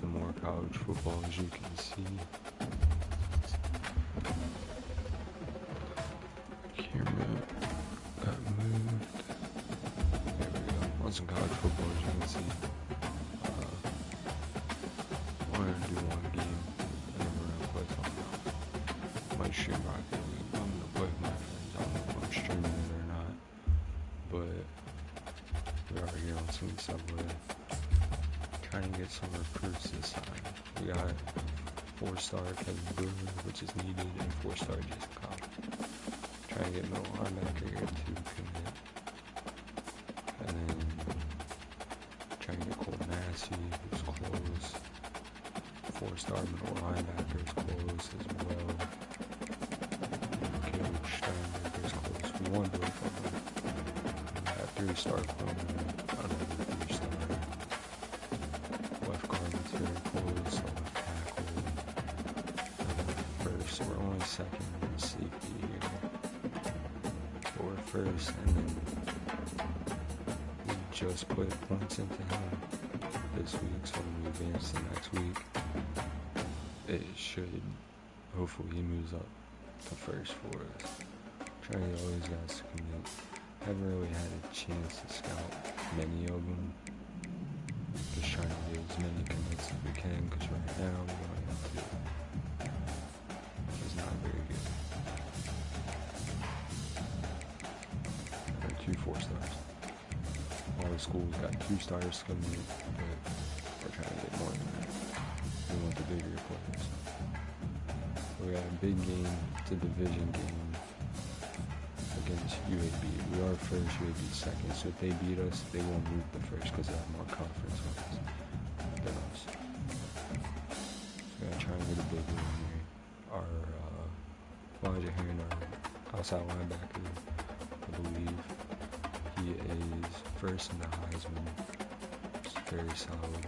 some more college football, as you can see. Camera got moved. There we go. On some college football, as you can see. Wanted to do one game, and then we're gonna play something else. Might stream Rocket League. I'm gonna play with my friends. I don't know if I'm streaming it or not, but we are here on Sweet Subway. Trying to get some recruits this time. We got 4-star Kevin Brewer, which is needed, and 4-star Jason Collins. Trying to get middle linebacker here to commit. And then trying to get Cole Massey, who's close. 4-star middle linebacker is close as well. Caleb Steinberg is close. We want to do it from him. We got 3-star corner, another 3-star. Left guard is very close, so left tackle. First, so we're only second in the safety here. But we're first, and then we just put points into him this week, so when we advance to next week, it should, hopefully he moves up to first for us. Trying to get all these guys to commit. Haven't really had a chance to scout many of them. Just trying to get as many commits as we can, because right now we only have 2. It's not very good. There are 2 4-stars. All the schools got 2 stars coming in, but we're trying to get more than that. We want the bigger players. We got a big game. It's a division game against UAB. We are first, UAB second. So if they beat us, they won't move to first because they have more conference wins than us. So we gotta try and get a big win here. Our Elijah Heron, our outside linebacker, I believe he is first in the Heisman. It's very solid.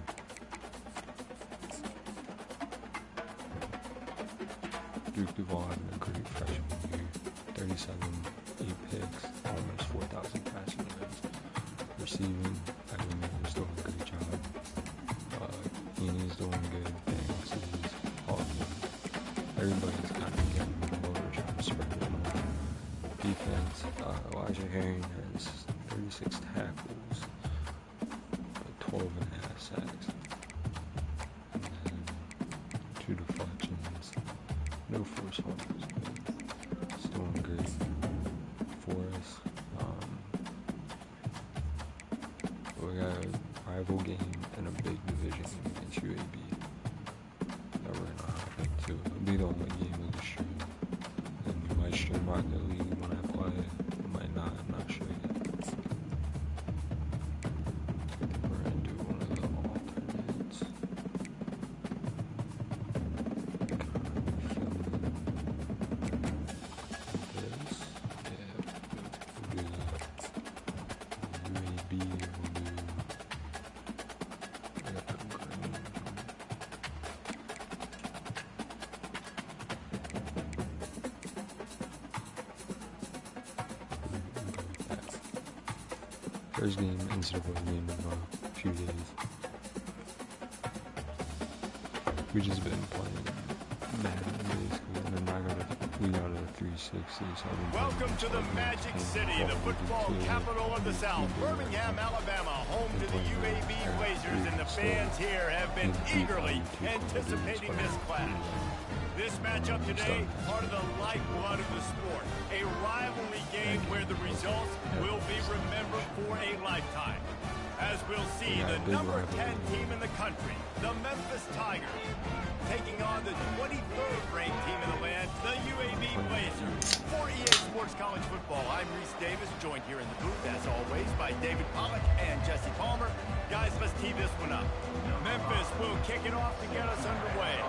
Duke Duval having a great freshman year. 37, 8 picks, almost 4,000 passing yards. Receiving, Evan Miller's doing a great job. Heaney's doing good. Banks is Hawking. Everybody's kind of getting more, trying to spread it more. Defense, Elijah Herring has 36 tackles, 12.5 sacks. And then 2 deflections. No force fumbles, but it's doing great for us. We got a rival game and a big division game against UAB that we're gonna hop into. It'll be the only game of the stream. And we might stream Rocket League when I play. We might not, I'm not sure yet. We're gonna do one of the alternates. First game, NCAA game of a few days. We just been playing Madden basically, and then we got a 360. So welcome to the Magic City, the football capital of the South, Birmingham, Alabama, home to the UAB Blazers, and the fans here have been eagerly anticipating this clash. This matchup today, part of the lifeblood of the sport. A rivalry game where the results will be remembered for a lifetime. As we'll see, the number 10 team in the country, the Memphis Tigers, taking on the 23rd ranked team in the land, the UAB Blazers. For EA Sports College Football, I'm Reese Davis, joined here in the booth, as always, by David Pollack and Jesse Palmer. Guys, let's tee this one up. Memphis will kick it off to get us underway.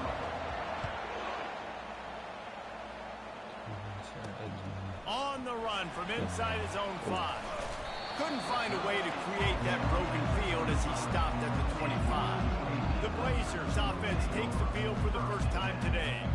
On the run from inside his own 5. Couldn't find a way to create that broken field as he stopped at the 25. The Blazers offense takes the field for the first time today.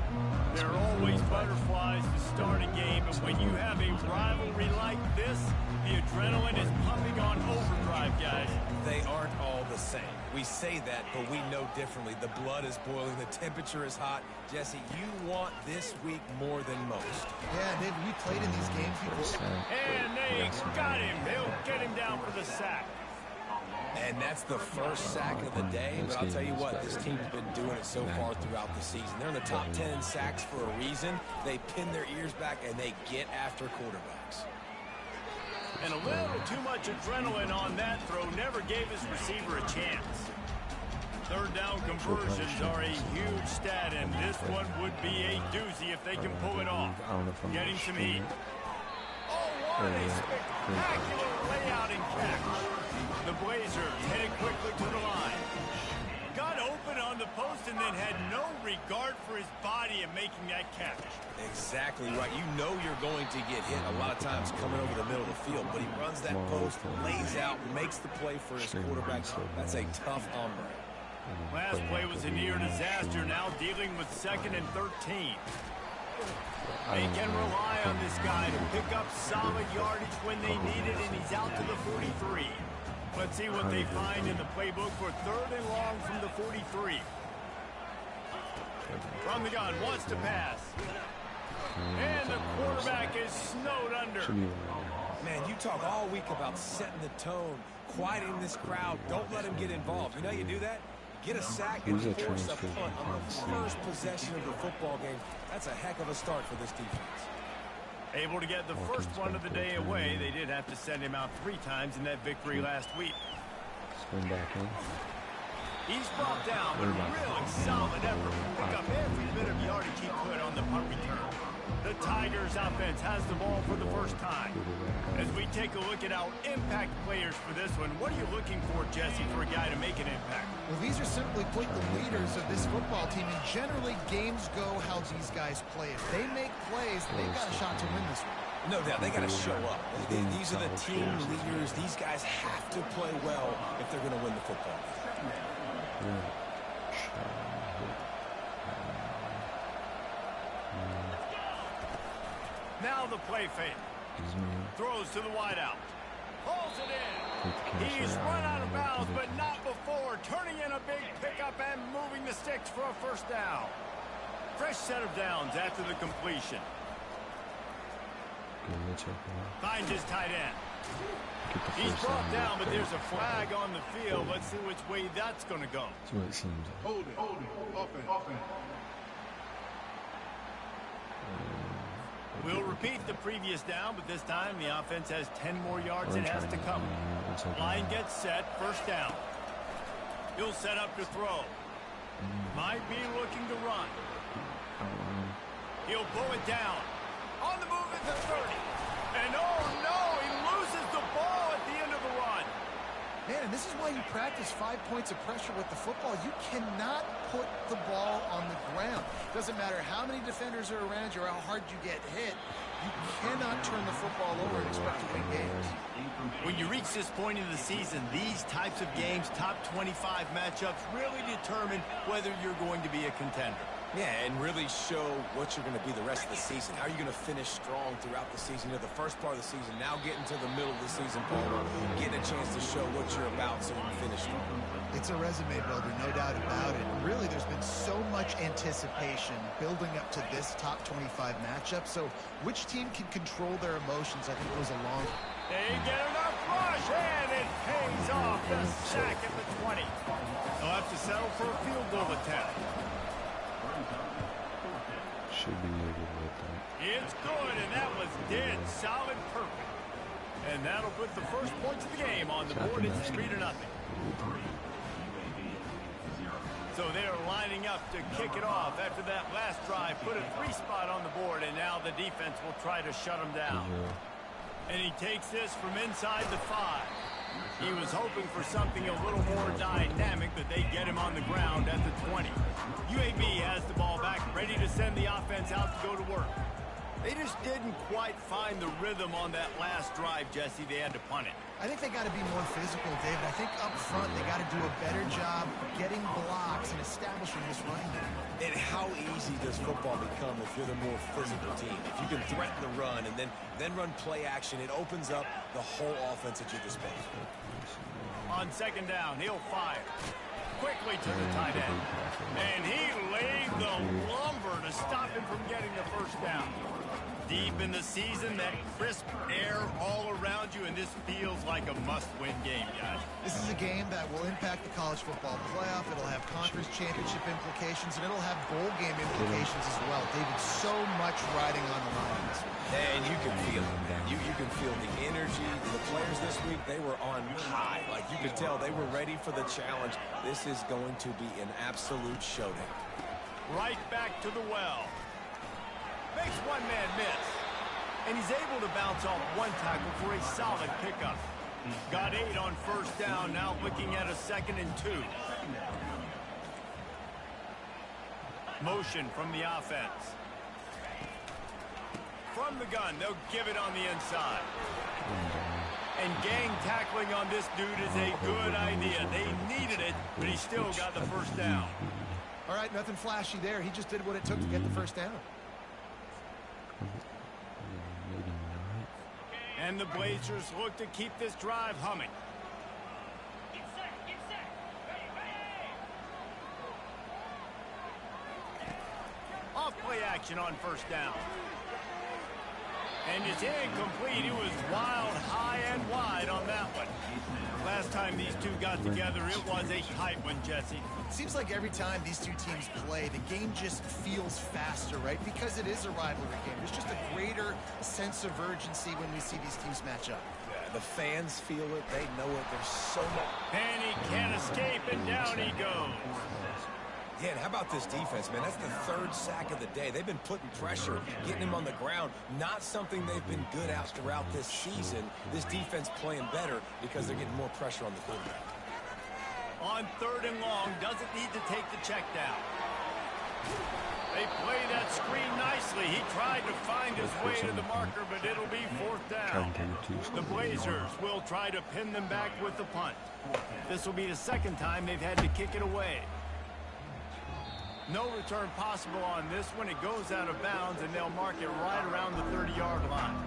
There are always butterflies to start a game, but when you have a rivalry like this, the adrenaline is pumping on overdrive, guys. They aren't all the same. We say that, but we know differently. The blood is boiling. The temperature is hot. Jesse, you want this week more than most. Yeah, David, we played in these games before. And they got him. They'll get him down for the sack. And that's the first sack of the day, but I'll tell you what, this team's been doing it so far throughout the season. They're in the top 10 in sacks for a reason. They pin their ears back, and they get after quarterbacks. And a little too much adrenaline on that throw never gave his receiver a chance. Third down conversions are a huge stat, and this one would be a doozy if they can pull it off. Getting some heat. Oh, what a spectacular layout and catch. The Blazers headed quickly to the line. Got open on the post and then had no regard for his body in making that catch. Exactly right. You know you're going to get hit a lot of times coming over the middle of the field, but he runs that post, lays out, makes the play for his quarterback. That's a tough hombre. Last play was a near disaster, now dealing with 2nd and 13. They can rely on this guy to pick up solid yardage when they need it, and he's out to the 43. Let's see what they find in the playbook for 3rd and long from the 43. From the gun, wants to pass. And the quarterback is snowed under. Man, you talk all week about setting the tone, quieting this crowd. Don't let him get involved. You know how you do that? Get a sack and force a punt on the first possession of the football game. That's a heck of a start for this defense. Able to get the first one of the day away. They did have to send him out 3 times in that victory last week. Swing back in. He's brought down, but a really solid effort to pick up every bit of yardage he could on the punt return. The Tigers offense has the ball for the first time. As we take a look at our impact players for this one, what are you looking for, Jesse, for a guy to make an impact? Well, these are simply put the leaders of this football team, and generally games go how these guys play. If they make plays, they've got a shot to win this one. No doubt, they got to show up. These are the team leaders. These guys have to play well if they're going to win the football game. Now the play fake. Throws to the wideout. Pulls it in. He's run out of bounds, but not before. Turning in a big pickup and moving the sticks for a first down. Fresh set of downs after the completion. Finds his tight end. He's brought down, but there's a flag on the field. Let's see which way that's going to go. That's what it seems like. Hold it. Offense. We'll repeat the previous down, but this time the offense has 10 more yards it has to cover. Line gets set, first down. He'll set up to throw. Might be looking to run. He'll pull it down. On the move at the 30. And oh no, he loses the ball at the end of the run. Man, and this is why you practice 5 points of pressure with the football. You cannot put the ball on the ground. Doesn't matter how many defenders are around you or how hard you get hit. You cannot turn the football over and expect to win games. When you reach this point in the season, these types of games, top 25 matchups, really determine whether you're going to be a contender. Yeah, and really show what you're going to be the rest of the season. How are you going to finish strong throughout the season? You know, the first part of the season, now getting to the middle of the season, Paul, getting a chance to show what you're about so you can finish strong. It's a resume builder, no doubt about it. Really, there's been so much anticipation building up to this top 25 matchup. So which team can control their emotions, I think, goes a long way. They get enough rush, and it pays off. The sack at the 20. They'll have to settle for a field goal attempt. Should be able to hit that. It's good, and that was dead solid perfect. And that'll put the first points of the game on the board. It's 3-0. So they're lining up to kick it off after that last drive. Put a 3 spot on the board, and now the defense will try to shut them down. And he takes this from inside the 5. He was hoping for something a little more dynamic, but they get him on the ground at the 20. UAB has the ball back, ready to send the offense out to go to work. They just didn't quite find the rhythm on that last drive, Jesse. They had to punt it. I think they got to be more physical, David. I think up front they got to do a better job getting blocks and establishing this running game. And how easy does football become if you're the more physical team? If you can threaten the run and then run play action, it opens up the whole offense at your disposal. On second down, he'll fire. Quickly to the tight end. And he laid the lumber to stop him from getting the first down. Deep in the season, that crisp air all around you, and this feels like a must-win game, guys. This is a game that will impact the college football playoff. It'll have conference championship implications, and it'll have bowl game implications as well. David, so much riding on the line in this one. And you can feel it, man. You can feel the energy. The players this week, they were on high. Like, you could tell they were ready for the challenge. This is going to be an absolute showdown. Right back to the well. Makes one man miss. And he's able to bounce off one tackle for a solid pickup. Got 8 on first down, now looking at a 2nd and 2. Motion from the offense. From the gun, they'll give it on the inside. And gang tackling on this dude is a good idea. They needed it, but he still got the first down. All right, nothing flashy there. He just did what it took to get the first down. And the Blazers look to keep this drive humming. Off play action on first down. And it's incomplete. It was wild, high and wide on that one. Last time these two got together, it was a tight one, Jesse. It seems like every time these two teams play, the game just feels faster, right? Because it is a rivalry game. There's just a greater sense of urgency when we see these teams match up. Yeah, the fans feel it. They know it. There's so much. And he can't escape, and down he goes. Yeah, and how about this defense, man? That's the 3rd sack of the day. They've been putting pressure, getting him on the ground. Not something they've been good at throughout this season. This defense playing better because they're getting more pressure on the quarterback. On 3rd and long, doesn't need to take the check down. They play that screen nicely. He tried to find his way to the marker, but it'll be 4th down. The Blazers will try to pin them back with the punt. This will be the 2nd time they've had to kick it away. No return possible on this one. It goes out of bounds, and they'll mark it right around the 30-yard line.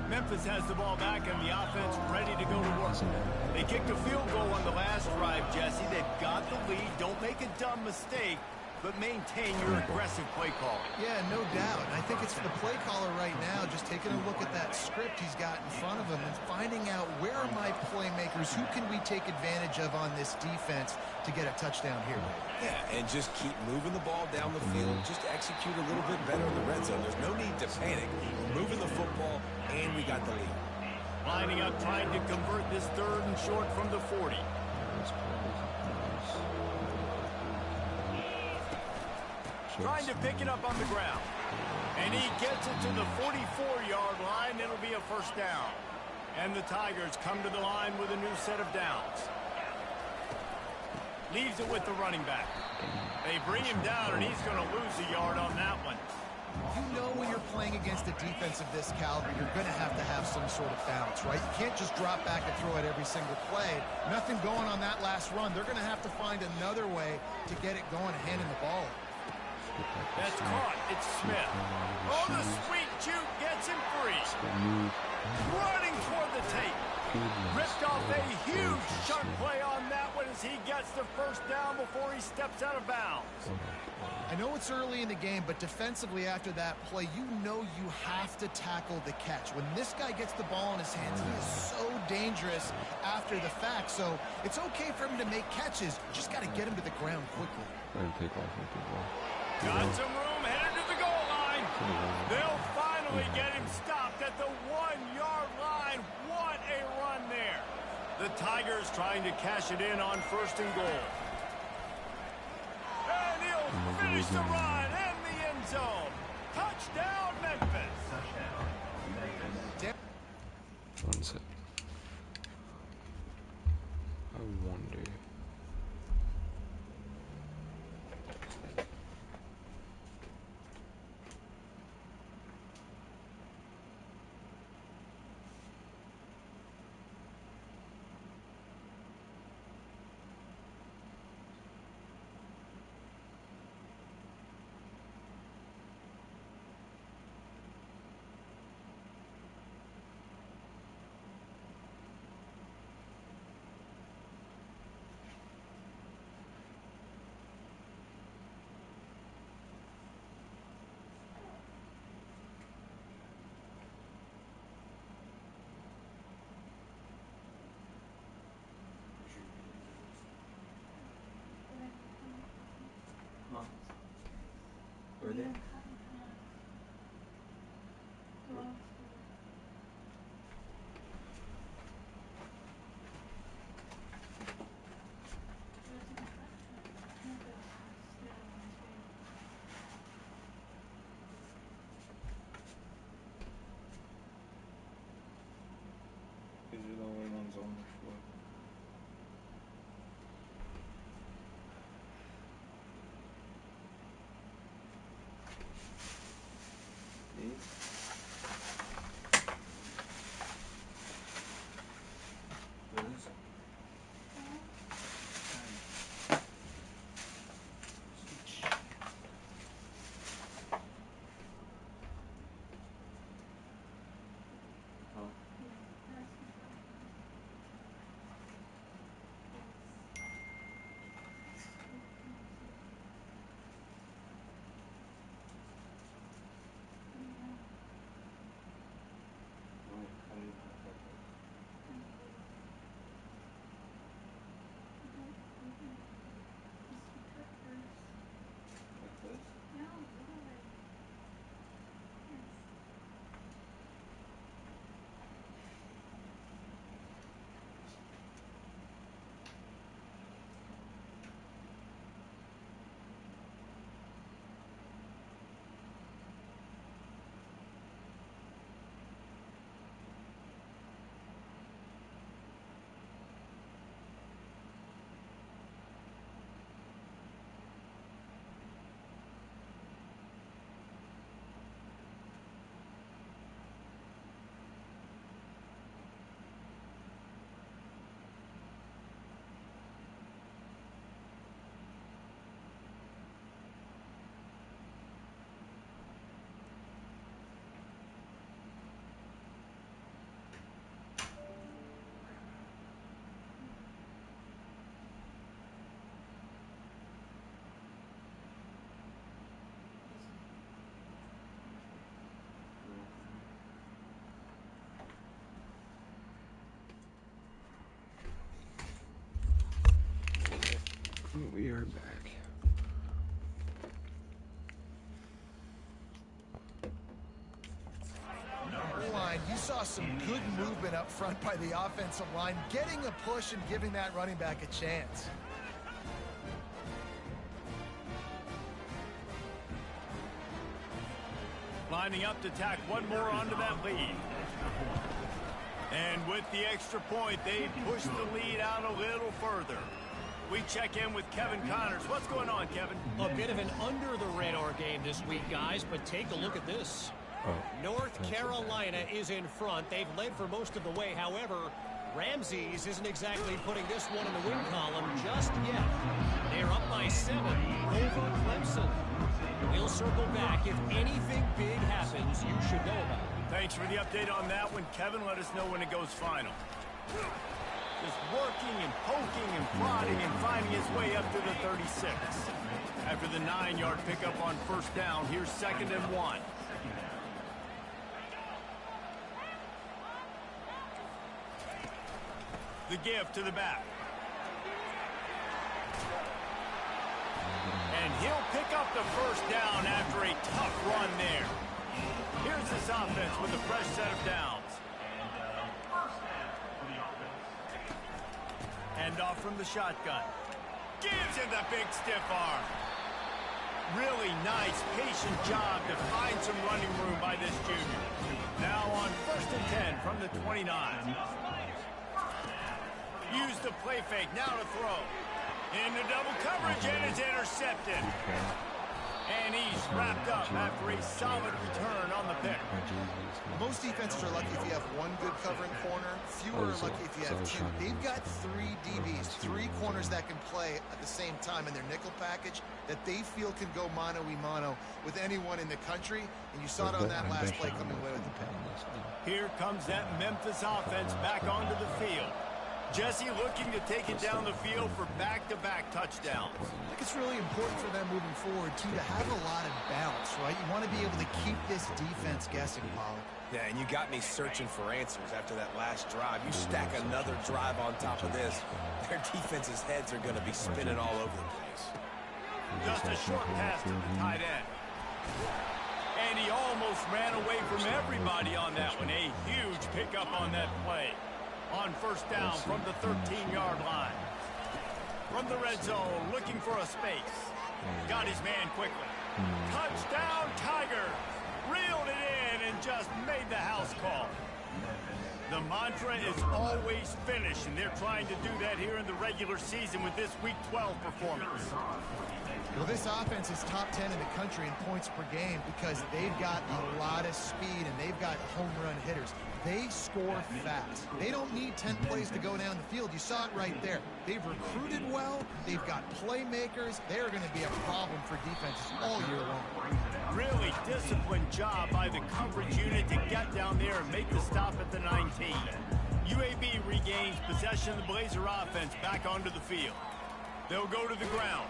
Memphis has the ball back, and the offense ready to go to work. They kicked a field goal on the last drive, Jesse. They've got the lead. Don't make a dumb mistake, but maintain your aggressive play call. Yeah, no doubt. And I think it's the play caller right now just taking a look at that script he's got in front of him and finding out where are my playmakers, who can we take advantage of on this defense to get a touchdown here. Yeah, and just keep moving the ball down the field. Just execute a little bit better in the red zone. There's no need to panic. We're moving the football, and we got the lead. Lining up, trying to convert this 3rd and short from the 40. Trying to pick it up on the ground. And he gets it to the 44-yard line. It'll be a first down. And the Tigers come to the line with a new set of downs. Leaves it with the running back. They bring him down, and he's going to lose a yard on that one. You know when you're playing against a defense of this caliber, you're going to have some sort of balance, right? You can't just drop back and throw it every single play. Nothing going on that last run. They're going to have to find another way to get it going and handing the ball. That's caught. It's Smith. Oh, the sweet juke gets him free. Running toward the tape. Ripped off a huge chunk play on that one as he gets the first down before he steps out of bounds. I know it's early in the game, but defensively after that play, you know you have to tackle the catch. When this guy gets the ball in his hands, he is so dangerous after the fact. So it's okay for him to make catches. You just got to get him to the ground quickly. Got some room, headed to the goal line. They'll finally get him stopped at the 1-yard line. What a run there. The Tigers trying to cash it in on 1st and goal. And he'll finish the run in the end zone. Touchdown, Memphis. One sec. I wonder. Were they? Because you're the only ones on the floor. We are back. Line, you saw some good movement up front by the offensive line, getting a push and giving that running back a chance. Lining up to tack one more onto that lead. And with the extra point, they push the lead out a little further. We check in with Kevin Connors. What's going on, Kevin? A bit of an under-the-radar game this week, guys, but take a look at this. North Carolina is in front. They've led for most of the way. However, Ramses isn't exactly putting this one in the win column just yet. They're up by 7 over Clemson. We'll circle back. If anything big happens, you should know about it. Thanks for the update on that one, Kevin. Let us know when it goes final. Just working and poking and prodding and finding his way up to the 36. After the 9-yard pickup on first down, here's 2nd and 1. The give to the back. And he'll pick up the first down after a tough run there. Here's this offense with a fresh set of downs. Hand off from the shotgun. Gives him the big stiff arm. Really nice, patient job to find some running room by this junior. Now on 1st and 10 from the 29. Use the play fake, now to throw. Into double coverage and is intercepted. And he's wrapped up after a solid return on the pick. Most defenses are lucky if you have one good covering corner. Fewer are lucky if you have 2. They've got 3 DBs, 3 corners that can play at the same time in their nickel package that they feel can go mano-a-mano with anyone in the country. And you saw it on that last play coming away with the pick. Here comes that Memphis offense back onto the field. Jesse looking to take it down the field for back-to-back touchdowns. I think it's really important for them moving forward, too, to have a lot of balance, right? You want to be able to keep this defense guessing, Pollard. Yeah, and you got me searching for answers after that last drive. You stack another drive on top of this, their defense's heads are going to be spinning all over the place. Just a short pass to the tight end. And he almost ran away from everybody on that one. A huge pickup on that play. On first down from the 13-yard line. From the red zone, looking for a space. Got his man quickly. Touchdown, Tiger. Reeled it in and just made the house call. The mantra is always finish, and they're trying to do that here in the regular season with this Week 12 performance. Well, this offense is top 10 in the country in points per game because they've got a lot of speed and they've got home run hitters. They score fast. They don't need 10 plays to go down the field. You saw it right there. They've recruited well. They've got playmakers. They're going to be a problem for defenses all year long. Really disciplined job by the coverage unit to get down there and make the stop at the 19. UAB regains possession of the Blazer offense back onto the field. They'll go to the ground.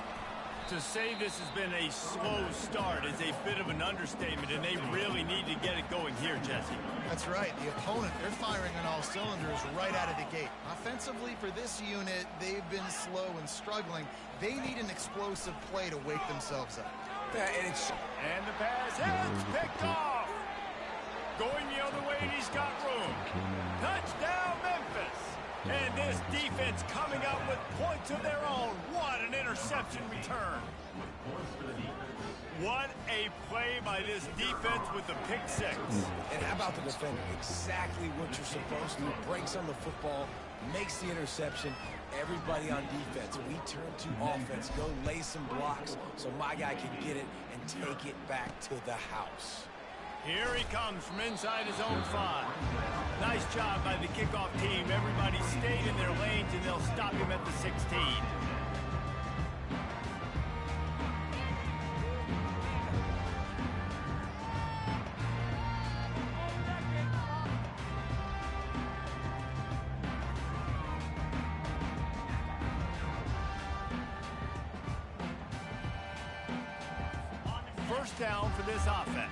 To say this has been a slow start is a bit of an understatement, and they really need to get it going here, Jesse. That's right. The opponent, they're firing on all cylinders right out of the gate. Offensively, for this unit, they've been slow and struggling. They need an explosive play to wake themselves up. And the pass is picked off. Going the other way, and he's got room. Touchdown, Memphis. And this defense coming up with points of their own. What an interception return. What a play by this defense with the pick six. And how about the defender? Exactly what you're supposed to do. Breaks on the football, makes the interception. Everybody on defense, we turn to offense. Go lay some blocks so my guy can get it and take it back to the house. Here he comes from inside his own 5. Nice job by the kickoff team. Everybody stayed in their lanes, and they'll stop him at the 16. First down for this offense.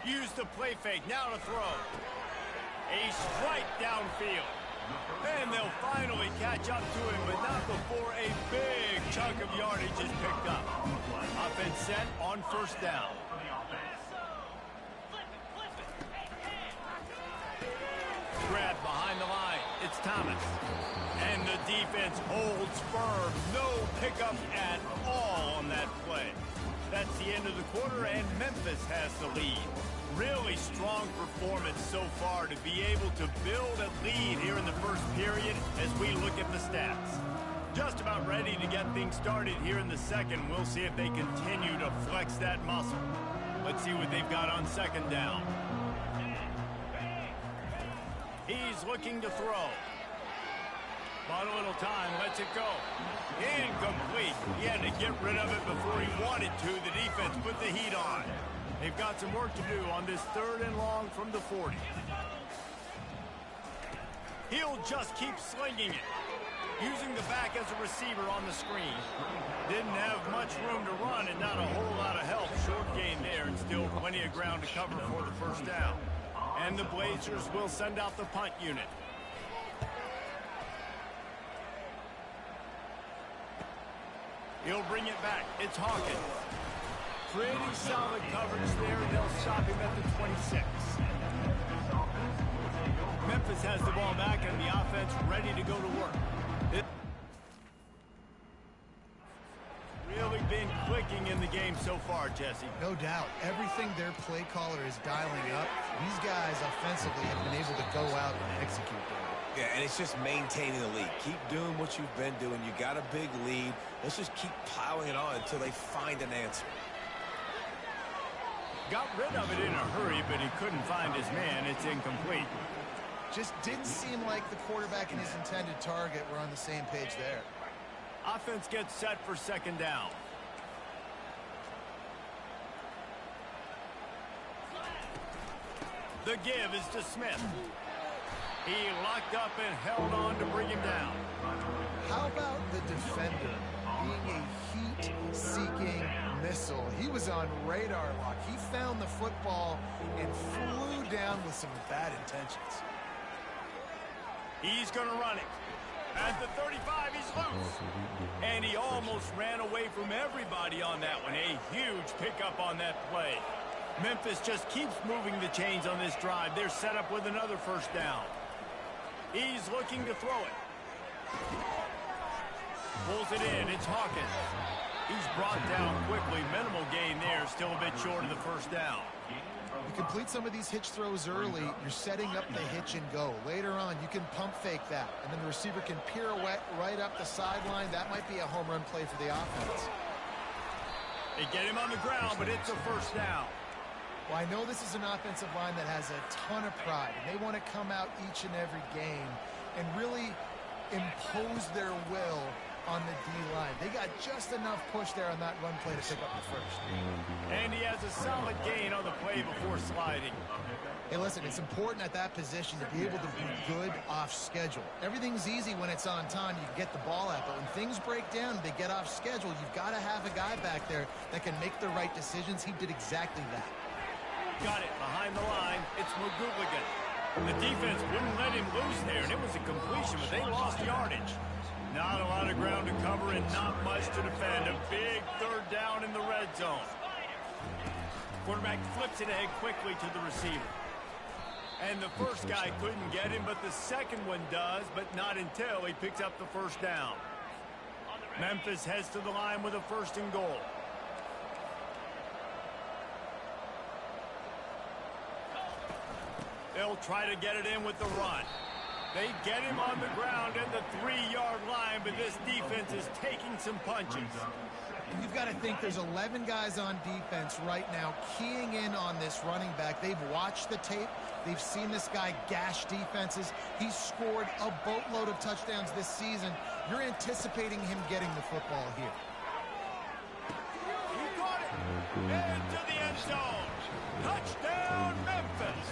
Use the play fake, now to throw. A strike downfield. And they'll finally catch up to him, but not before a big chunk of yardage is picked up. Offense set on first down. Grab behind the line. It's Thomas. And the defense holds firm. No pickup at all on that play. That's the end of the quarter, and Memphis has the lead. Really strong performance so far to be able to build a lead here in the first period as we look at the stats. Just about ready to get things started here in the second. We'll see if they continue to flex that muscle. Let's see what they've got on second down. He's looking to throw. Bought a little time, lets it go. Incomplete. He had to get rid of it before he wanted to. The defense put the heat on. They've got some work to do on this 3rd and long from the 40. He'll just keep slinging it. Using the back as a receiver on the screen. Didn't have much room to run and not a whole lot of help. Short gain there and still plenty of ground to cover for the first down. And the Blazers will send out the punt unit. He'll bring it back. It's Hawkins. Pretty solid coverage there. They'll stop him at the 26. Memphis has the ball back and the offense ready to go to work. Really been clicking in the game so far, Jesse. No doubt. Everything their play caller is dialing up, these guys offensively have been able to go out and execute them. Yeah, and it's just maintaining the lead. Keep doing what you've been doing. You got a big lead. Let's just keep plowing it on until they find an answer. Got rid of it in a hurry, but he couldn't find his man. It's incomplete. Just didn't seem like the quarterback and his intended target were on the same page there. Offense gets set for second down. The give is to Smith. He locked up and held on to bring him down. How about the defender being a heat-seeking missile? He was on radar lock. He found the football and flew down with some bad intentions. He's going to run it. At the 35, he's loose. And he almost ran away from everybody on that one. A huge pickup on that play. Memphis just keeps moving the chains on this drive. They're set up with another first down. He's looking to throw it. Pulls it in. It's Hawkins. He's brought down quickly. Minimal gain there. Still a bit short of the first down. You complete some of these hitch throws early, you're setting up the hitch and go. Later on, you can pump fake that, and then the receiver can pirouette right up the sideline. That might be a home run play for the offense. They get him on the ground, but it's a first down. Well, I know this is an offensive line that has a ton of pride, and they want to come out each and every game and really impose their will on the D-line. They got just enough push there on that run play to pick up the first. And he has a solid gain on the play before sliding. Hey, listen, it's important at that position to be able to be good off schedule. Everything's easy when it's on time. You can get the ball out, but when things break down and they get off schedule, you've got to have a guy back there that can make the right decisions. He did exactly that. Got it behind the line. It's McGooligan. The defense wouldn't let him loose there, and it was a completion, but they lost yardage. Not a lot of ground to cover and not much to defend. A big third down in the red zone. Quarterback flips it ahead quickly to the receiver. And the first guy couldn't get him, but the second one does, but not until he picks up the first down. Memphis heads to the line with a first and goal. They'll try to get it in with the run. They get him on the ground at the 3-yard line, but this defense is taking some punches. You've got to think there's 11 guys on defense right now keying in on this running back. They've watched the tape. They've seen this guy gash defenses. He's scored a boatload of touchdowns this season. You're anticipating him getting the football here. He got it. Into the end zone. Touchdown, Memphis.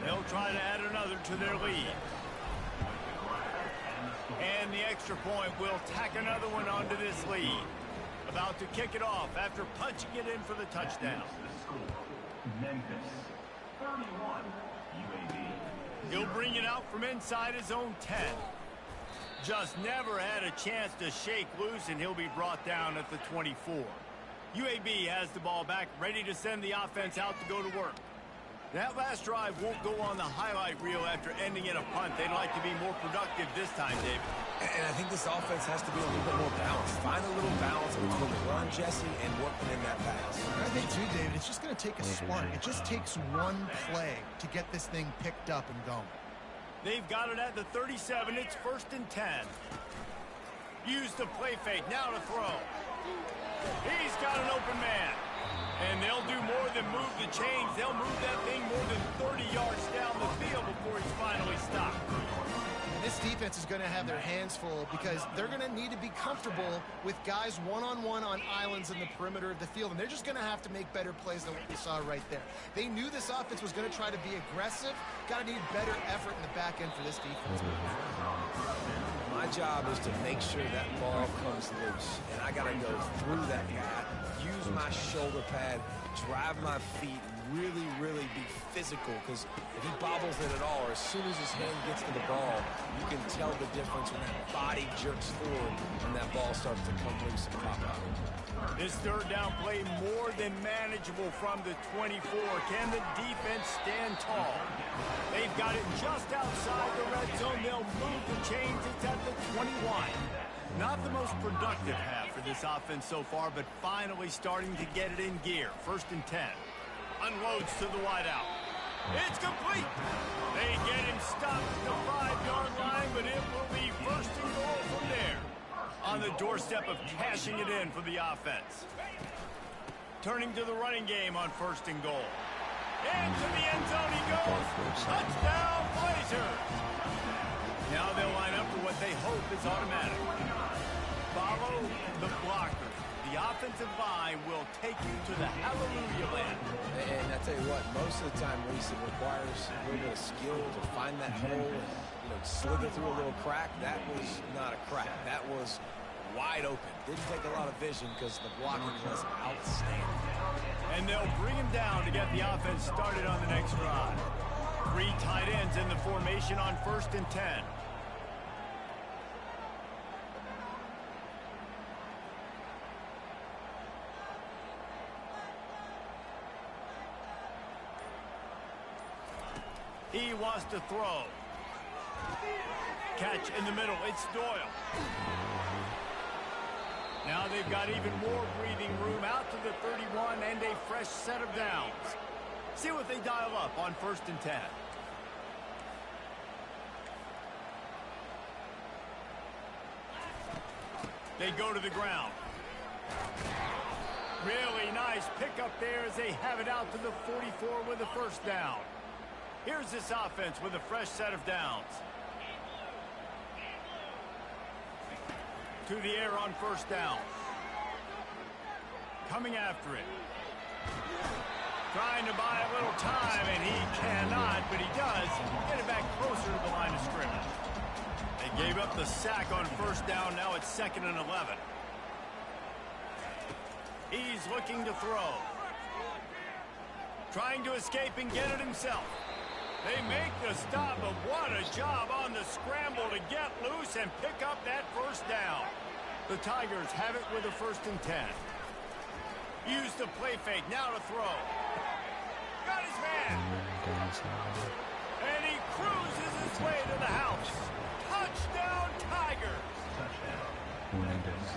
They'll try to add another to their lead. And the extra point will tack another one onto this lead. About to kick it off after punching it in for the touchdown. Memphis, 31, UAB. He'll bring it out from inside his own 10. Just never had a chance to shake loose, and he'll be brought down at the 24. UAB has the ball back, ready to send the offense out to go to work. That last drive won't go on the highlight reel after ending in a punt. They'd like to be more productive this time, David. And I think this offense has to be a little bit more balanced. Find a little balance between the run, Jesse, and working in that pass. I think, too, David, it's just going to take a spark. It just takes one play to get this thing picked up and going. They've got it at the 37. It's first and 10. Use the play fake. Now to throw. He's got an open man. And they'll do more than move the chains. They'll move that thing more than 30 yards down the field before he's finally stopped. This defense is going to have their hands full because they're going to need to be comfortable with guys one-on-one on islands in the perimeter of the field, and they're just going to have to make better plays than what we saw right there. They knew this offense was going to try to be aggressive. Got to need better effort in the back end for this defense. My job is to make sure that ball comes loose, and I got to go through that guy, use my shoulder pad, drive my feet, really, really be physical, because if he bobbles it at all, or as soon as his hand gets to the ball, you can tell the difference when that body jerks forward and that ball starts to come loose and pop out. This third down play more than manageable from the 24. Can the defense stand tall? They've got it just outside the red zone. They'll move the chains. It's at the 21. Not the most productive half for this offense so far, but finally starting to get it in gear. First and 10. Unloads to the wideout. It's complete. They get him stopped at the 5-yard line, but it will be first and goal from there. On the doorstep of cashing it in for the offense. Turning to the running game on first and goal. Into the end zone he goes. Touchdown, Blazers. Now they'll line up for what they hope is automatic. Follow the blocker. The offensive line will take you to the hallelujah land. And I tell you what, most of the time, Reese, it requires a little bit of skill to find that hole and slither through a little crack. That was not a crack. That was wide open. Didn't take a lot of vision because the blocking was outstanding. And they'll bring him down to get the offense started on the next drive. 3 tight ends in the formation on first and 10. He wants to throw. Catch in the middle. It's Doyle. Now they've got even more breathing room out to the 31 and a fresh set of downs. See what they dial up on 1st and 10. They go to the ground. Really nice pickup there as they have it out to the 44 with a first down. Here's this offense with a fresh set of downs. To the air on first down. Coming after it. Trying to buy a little time, and he cannot, but he does get it back closer to the line of scrimmage. They gave up the sack on first down. Now it's 2nd and 11. He's looking to throw. Trying to escape and get it himself. They make the stop, but what a job on the scramble to get loose and pick up that first down. The Tigers have it with a 1st and 10. Used the play fake, now to throw. Got his man. And he cruises his way to the house. Touchdown, Tigers.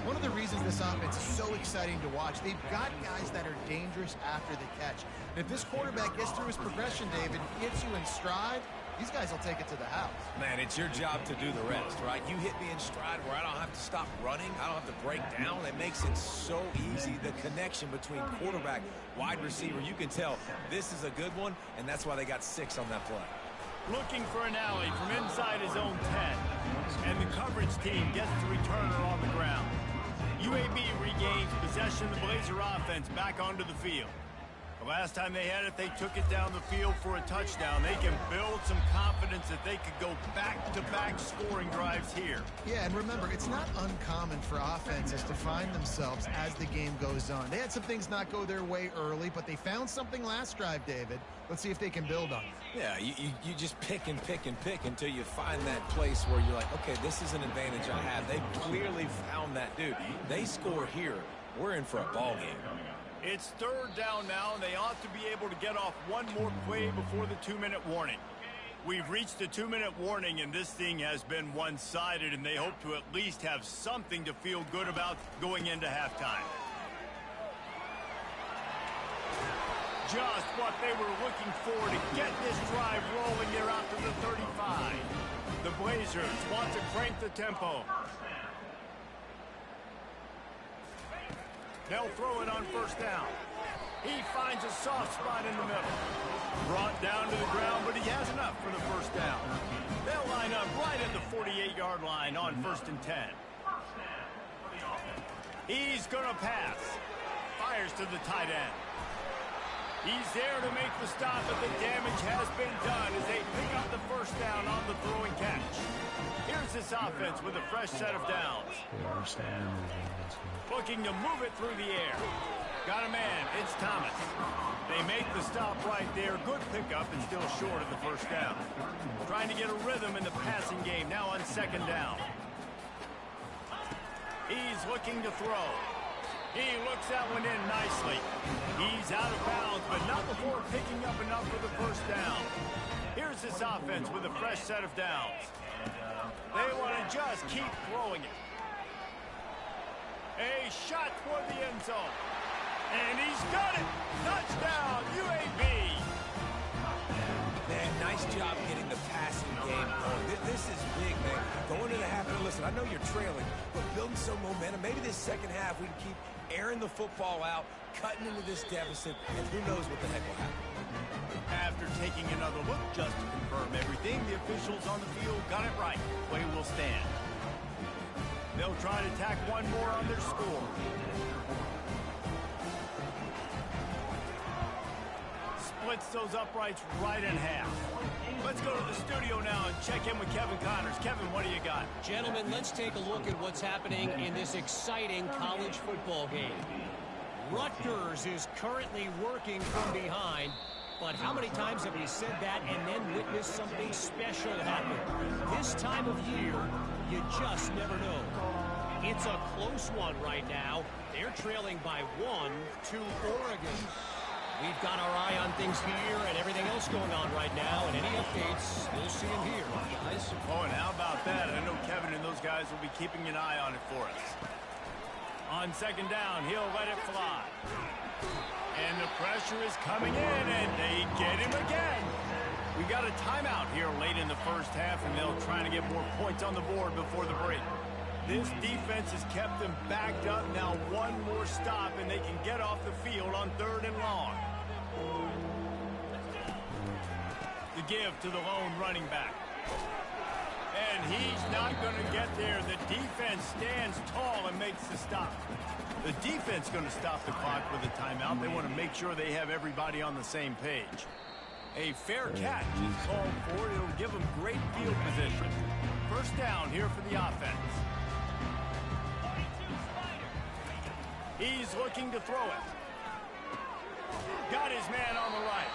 One of the reasons this offense is so exciting to watch, they've got guys that are dangerous after the catch. And if this quarterback gets through his progression, David, gets you in stride, these guys will take it to the house. Man, it's your job to do the rest, right? You hit me in stride where I don't have to stop running. I don't have to break down. It makes it so easy, the connection between quarterback, wide receiver. You can tell this is a good one, and that's why they got 6 on that play. Looking for an alley from inside his own 10. And the coverage team gets the returner on the ground. UAB regains possession of the Blazer offense back onto the field. The last time they had it, they took it down the field for a touchdown. They can build some confidence that they could go back-to-back scoring drives here. Yeah, and remember, it's not uncommon for offenses to find themselves as the game goes on. They had some things not go their way early, but they found something last drive, David. Let's see if they can build on it. Yeah, you just pick and pick and pick until you find that place where you're like, okay, this is an advantage I have. They clearly found that, dude. They score here. We're in for a ball game. It's 3rd down now, and they ought to be able to get off one more play before the 2-minute warning. We've reached the 2-minute warning, and this thing has been one-sided, and they hope to at least have something to feel good about going into halftime. Just what they were looking for to get this drive rolling there out to the 35. The Blazers want to crank the tempo. They'll throw it on first down. He finds a soft spot in the middle. Brought down to the ground, but he has enough for the first down. They'll line up right at the 48-yard line on 1st and 10. He's going to pass. Fires to the tight end. He's there to make the stop, but the damage has been done as they pick up the first down on the throwing catch. Here's this offense with a fresh set of downs. Looking to move it through the air. Got a man. It's Thomas. They make the stop right there. Good pickup and still short of the first down. Trying to get a rhythm in the passing game now on 2nd down. He's looking to throw. He looks that one in nicely. He's out of bounds, but not before picking up enough for the first down. Here's this offense with a fresh set of downs. They want to just keep throwing it. A shot toward the end zone. And he's got it. Touchdown, UAB. Man, nice job getting the passing game going. This is big, man. Going into the half, listen, I know you're trailing, but building some momentum. Maybe this second half we can keep airing the football out, cutting into this deficit, and who knows what the heck will happen. After taking another look just to confirm everything, the officials on the field got it right. Play will stand. They'll try to tack one more on their score. Splits those uprights right in half. Let's go to the studio now and check in with Kevin Connors. Kevin, what do you got? Gentlemen, let's take a look at what's happening in this exciting college football game. Rutgers is currently working from behind, but how many times have we said that and then witnessed something special happen? This time of year, you just never know. It's a close one right now. They're trailing by 1 to Oregon. We've got our eye on things here and everything else going on right now, and any updates, you'll see them here, guys. Oh, and how about that? I know Kevin and those guys will be keeping an eye on it for us. On second down, he'll let it fly. And the pressure is coming in, and they get him again. We got a timeout here late in the first half, and they'll try to get more points on the board before the break. This defense has kept them backed up. Now one more stop, and they can get off the field on 3rd and long. The give to the lone running back. And he's not going to get there. The defense stands tall and makes the stop. The defense going to stop the clock with a timeout. They want to make sure they have everybody on the same page. A fair catch called for. It'll give them great field position. First down here for the offense. He's looking to throw it. Got his man on the right.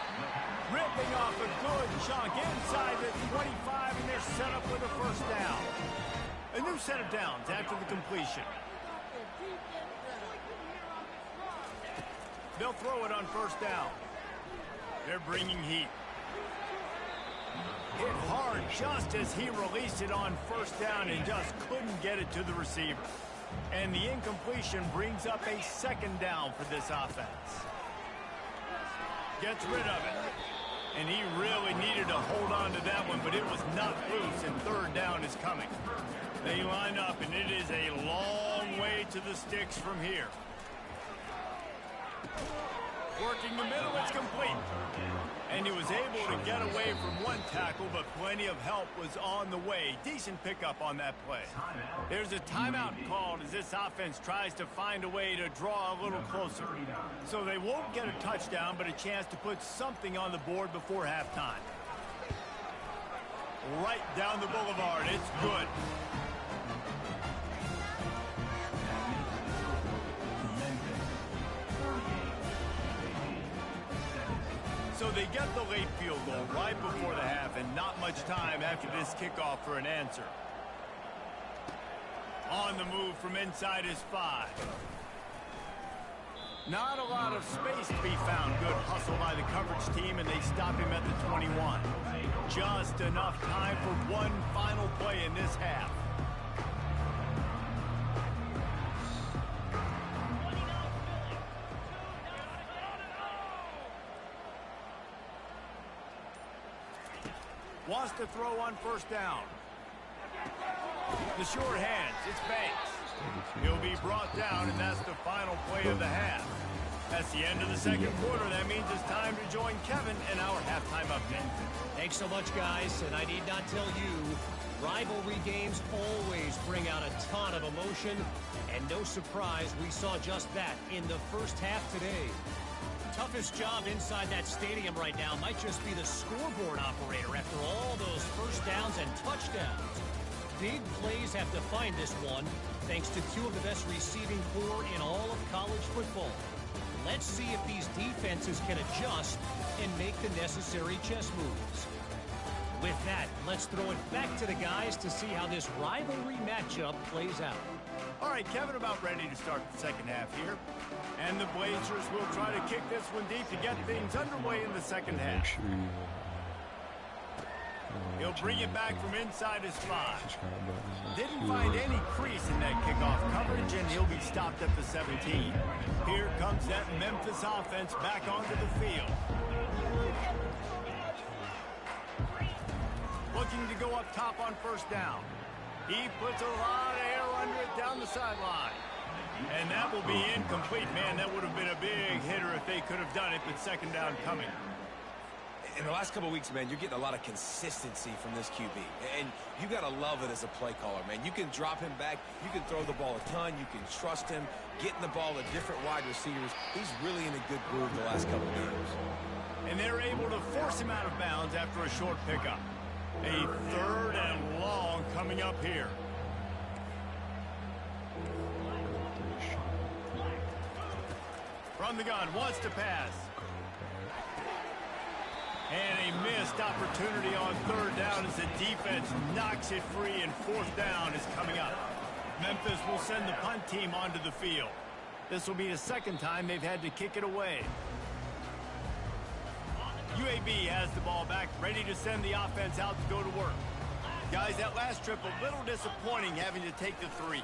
Ripping off a good chunk inside the 25, and they're set up with a first down. A new set of downs after the completion. They'll throw it on first down. They're bringing heat. Hit hard just as he released it on first down and just couldn't get it to the receiver. And the incompletion brings up a second down for this offense. Gets rid of it. And he really needed to hold on to that one, but it was not loose, and third down is coming. They line up, and it is a long way to the sticks from here. Working the middle, it's complete. And he was able to get away from one tackle, but plenty of help was on the way. Decent pickup on that play. There's a timeout called as this offense tries to find a way to draw a little closer. So they won't get a touchdown, but a chance to put something on the board before halftime. Right down the boulevard, it's good. So they get the late field goal right before the half, and not much time after this kickoff for an answer. On the move from inside his 5. Not a lot of space to be found. Good hustle by the coverage team, and they stop him at the 21. Just enough time for one final play in this half. Wants to throw on first down. The short hands, it's Banks. He'll be brought down, and that's the final play of the half. That's the end of the second quarter. That means it's time to join Kevin in our halftime update. Thanks so much, guys, and I need not tell you, rivalry games always bring out a ton of emotion, and no surprise, we saw just that in the first half today. Toughest job inside that stadium right now might just be the scoreboard operator after all those first downs and touchdowns. Big plays have defined this one, thanks to two of the best receiving corps in all of college football. Let's see if these defenses can adjust and make the necessary chess moves. With that, let's throw it back to the guys to see how this rivalry matchup plays out. All right, Kevin, about ready to start the second half here. And the Blazers will try to kick this one deep to get things underway in the second half. He'll bring it back from inside his 5. Didn't find any crease in that kickoff coverage, and he'll be stopped at the 17. Here comes that Memphis offense back onto the field. Looking to go up top on first down. He puts a lot of air under it down the sideline. And that will be incomplete. Man, that would have been a big hitter if they could have done it, but second down coming. In the last couple of weeks, man, you're getting a lot of consistency from this QB. And you got to love it as a play caller, man. You can drop him back. You can throw the ball a ton. You can trust him. Getting the ball to different wide receivers. He's really in a good groove the last couple of games. And they're able to force him out of bounds after a short pickup. A third and long coming up here. From the gun, wants to pass. And a missed opportunity on third down as the defense knocks it free, and fourth down is coming up. Memphis will send the punt team onto the field. This will be the second time they've had to kick it away. UAB has the ball back, ready to send the offense out to go to work. Guys, that last trip a little disappointing having to take the 3.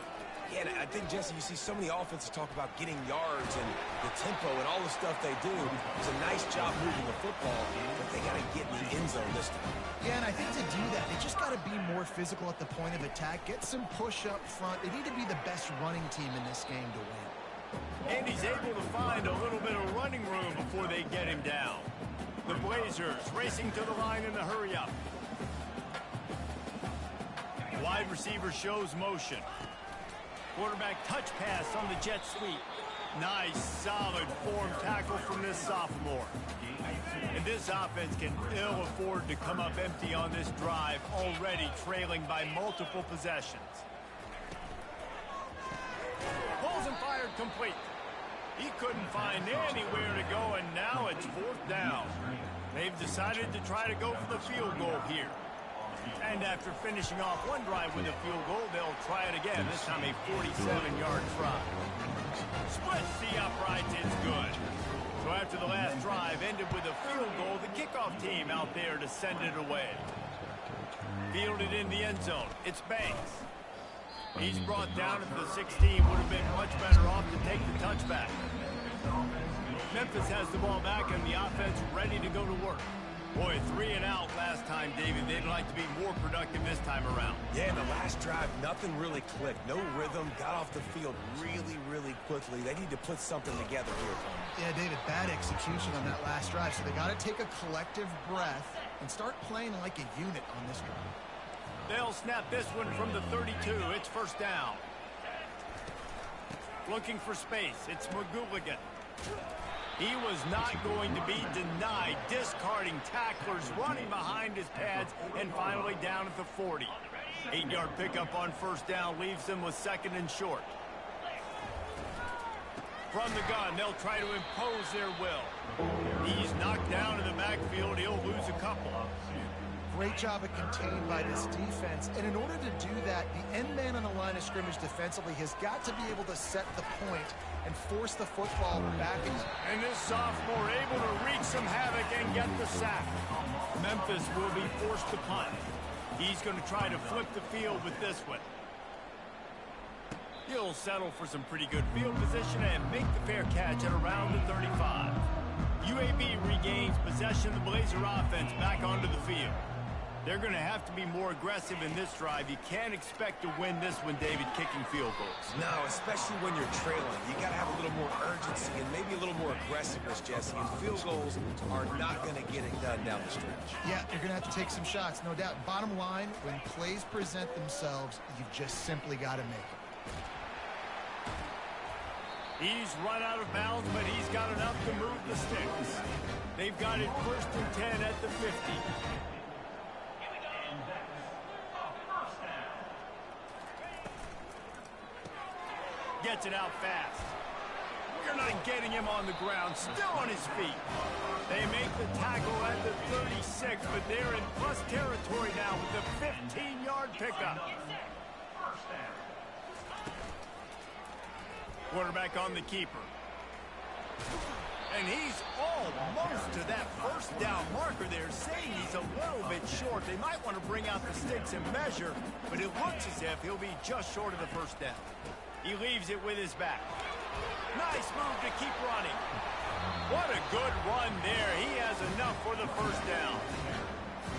Yeah, and I think, Jesse, you see so many offenses talk about getting yards and the tempo and all the stuff they do. It's a nice job moving the football, but they got to get in the end zone this time. Yeah, and I think to do that, they just got to be more physical at the point of attack, get some push up front. They need to be the best running team in this game to win. And he's able to find a little bit of running room before they get him down. The Blazers racing to the line in the hurry-up. Wide receiver shows motion. Quarterback touch pass on the jet sweep. Nice, solid form tackle from this sophomore. And this offense can ill afford to come up empty on this drive, already trailing by multiple possessions. Pulls and fired complete. He couldn't find anywhere to go, and now it's 4th down. They've decided to try to go for the field goal here. And after finishing off one drive with a field goal, they'll try it again, this time a 47-yard try. Splits the uprights, it's good. So after the last drive ended with a field goal, the kickoff team out there to send it away. Fielded in the end zone, it's Banks. He's brought down at the 16, would have been much better off to take the touchback. Memphis has the ball back and the offense ready to go to work. Boy, 3 and out last time, David. They'd like to be more productive this time around. Yeah, in the last drive, nothing really clicked. No rhythm, got off the field really quickly. They need to put something together here, Tony. Yeah, David, bad execution on that last drive, so they got to take a collective breath and start playing like a unit on this drive. They'll snap this one from the 32. It's 1st down. Looking for space. It's McGooligan. He was not going to be denied, discarding tacklers, running behind his pads, and finally down at the 40. 8-yard pickup on 1st down leaves them with 2nd and short. From the gun, they'll try to impose their will. He's knocked down in the backfield. He'll lose a couple. Great job of contained by this defense. And in order to do that, the end man on the line of scrimmage defensively has got to be able to set the point and force the football back. And this sophomore able to wreak some havoc and get the sack. Memphis will be forced to punt. He's going to try to flip the field with this one. He'll settle for some pretty good field position and make the fair catch at around the 35. UAB regains possession of the Blazer offense back onto the field. They're going to have to be more aggressive in this drive. You can't expect to win this one, David, kicking field goals. No, especially when you're trailing. You got to have a little more urgency and maybe a little more aggressiveness, Jesse. And field goals are not going to get it done down the stretch. Yeah, you're going to have to take some shots, no doubt. Bottom line, when plays present themselves, you've just simply got to make it. He's run out of bounds, but he's got enough to move the sticks. They've got it 1st and 10 at the 50. Gets it out fast. You're not getting him on the ground, still on his feet. They make the tackle at the 36, but they're in plus territory now with the 15-yard pickup. Quarterback on the keeper. And he's almost to that 1st down marker there, saying he's a little bit short. They might want to bring out the sticks and measure, but it looks as if he'll be just short of the 1st down. He leaves it with his back. Nice move to keep running. What a good run there. He has enough for the 1st down.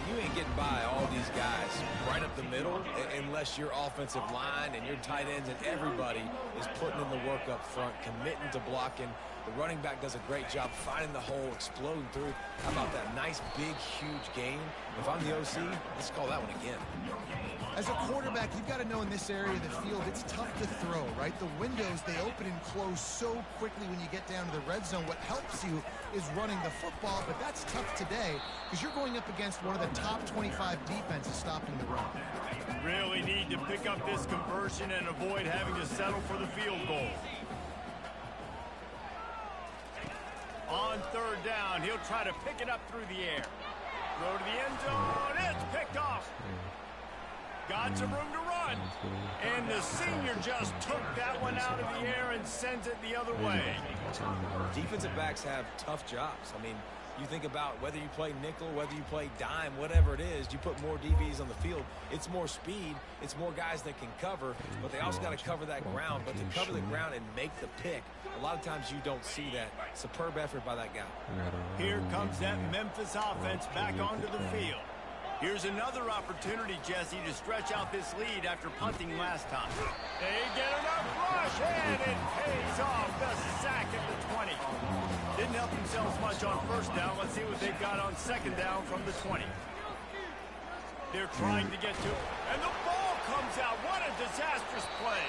You ain't getting by all these guys right up the middle unless your offensive line and your tight ends and everybody is putting in the work up front, committing to blocking. The running back does a great job finding the hole, exploding through. How about that nice, big, huge gain? If I'm the OC, let's call that one again. As a quarterback, you've got to know in this area of the field, it's tough to throw, right? The windows, they open and close so quickly when you get down to the red zone. What helps you is running the football, but that's tough today because you're going up against one of the top 25 defenses stopping the run. Really need to pick up this conversion and avoid having to settle for the field goal. On 3rd down, he'll try to pick it up through the air. Throw to the end zone. It's picked off. Got some room to run. And the senior just took that one out of the air and sends it the other way. Defensive backs have tough jobs. I mean, You think about whether you play nickel, whether you play dime, whatever it is, you put more DBs on the field. It's more speed. It's more guys that can cover, but they also got to cover that ground. But to cover the ground and make the pick, a lot of times you don't see that. Superb effort by that guy. Here comes that Memphis offense back onto the field. Here's another opportunity, Jesse, to stretch out this lead after punting last time. They get enough rush, and it pays off. The sack at the 20. Didn't help themselves much on first down. Let's see what they've got on second down from the 20. They're trying to get to it, and the ball comes out. What a disastrous play.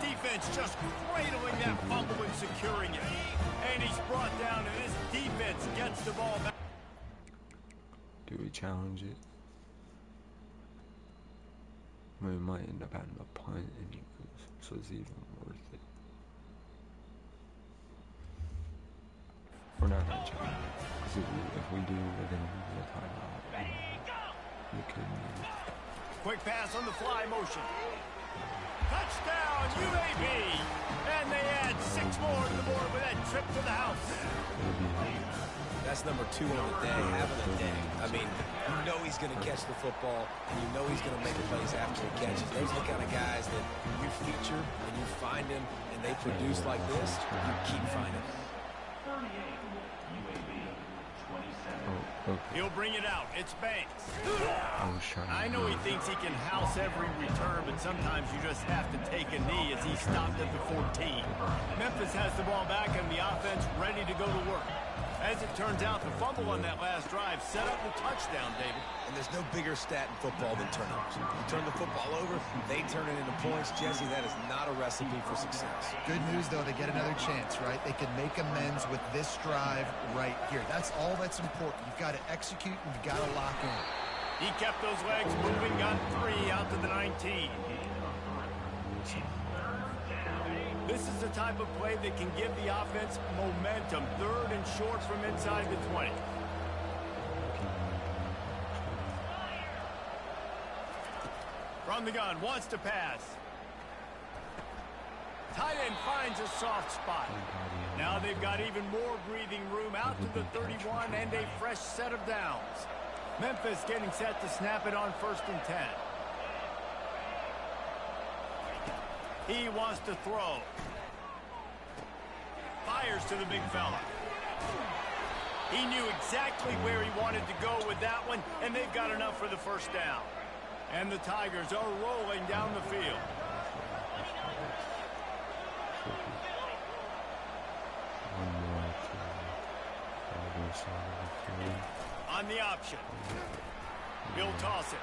Defense just cradling that fumble and securing it. And he's brought down, and this defense gets the ball back. Do we challenge it? We might end up having a punt anyways, so it's even worth it. We're not gonna challenge it, because if we do, we're gonna lose the timeout. We could need it. Quick pass on the fly motion. Touchdown, UAB! And they add 6 more to the board with that trip to the house. That's number 2 on the day, having a day. I mean, you know he's going to catch the football, and you know he's going to make plays after he catches. Those are the kind of guys that you feature, and you find them, and they produce like this, you keep finding them. He'll bring it out. It's Banks. I know he thinks he can house every return, but sometimes you just have to take a knee as he stopped at the 14. Memphis has the ball back and the offense ready to go to work. As it turns out, the fumble on that last drive set up the touchdown, David. And there's no bigger stat in football than turnovers. You turn the football over, they turn it into points. Jesse, that is not a recipe for success. Good news, though, they get another chance, right? They can make amends with this drive right here. That's all that's important. You've got to execute and you've got to lock in. He kept those legs moving, got 3 out to the 19. This is the type of play that can give the offense momentum. 3rd and short from inside the 20. From the gun, wants to pass. Tight end finds a soft spot. Now they've got even more breathing room out to the 31 and a fresh set of downs. Memphis getting set to snap it on 1st and 10. He wants to throw. Fires to the big fella. He knew exactly where he wanted to go with that one, and they've got enough for the 1st down. And the Tigers are rolling down the field. On the option. He'll toss it.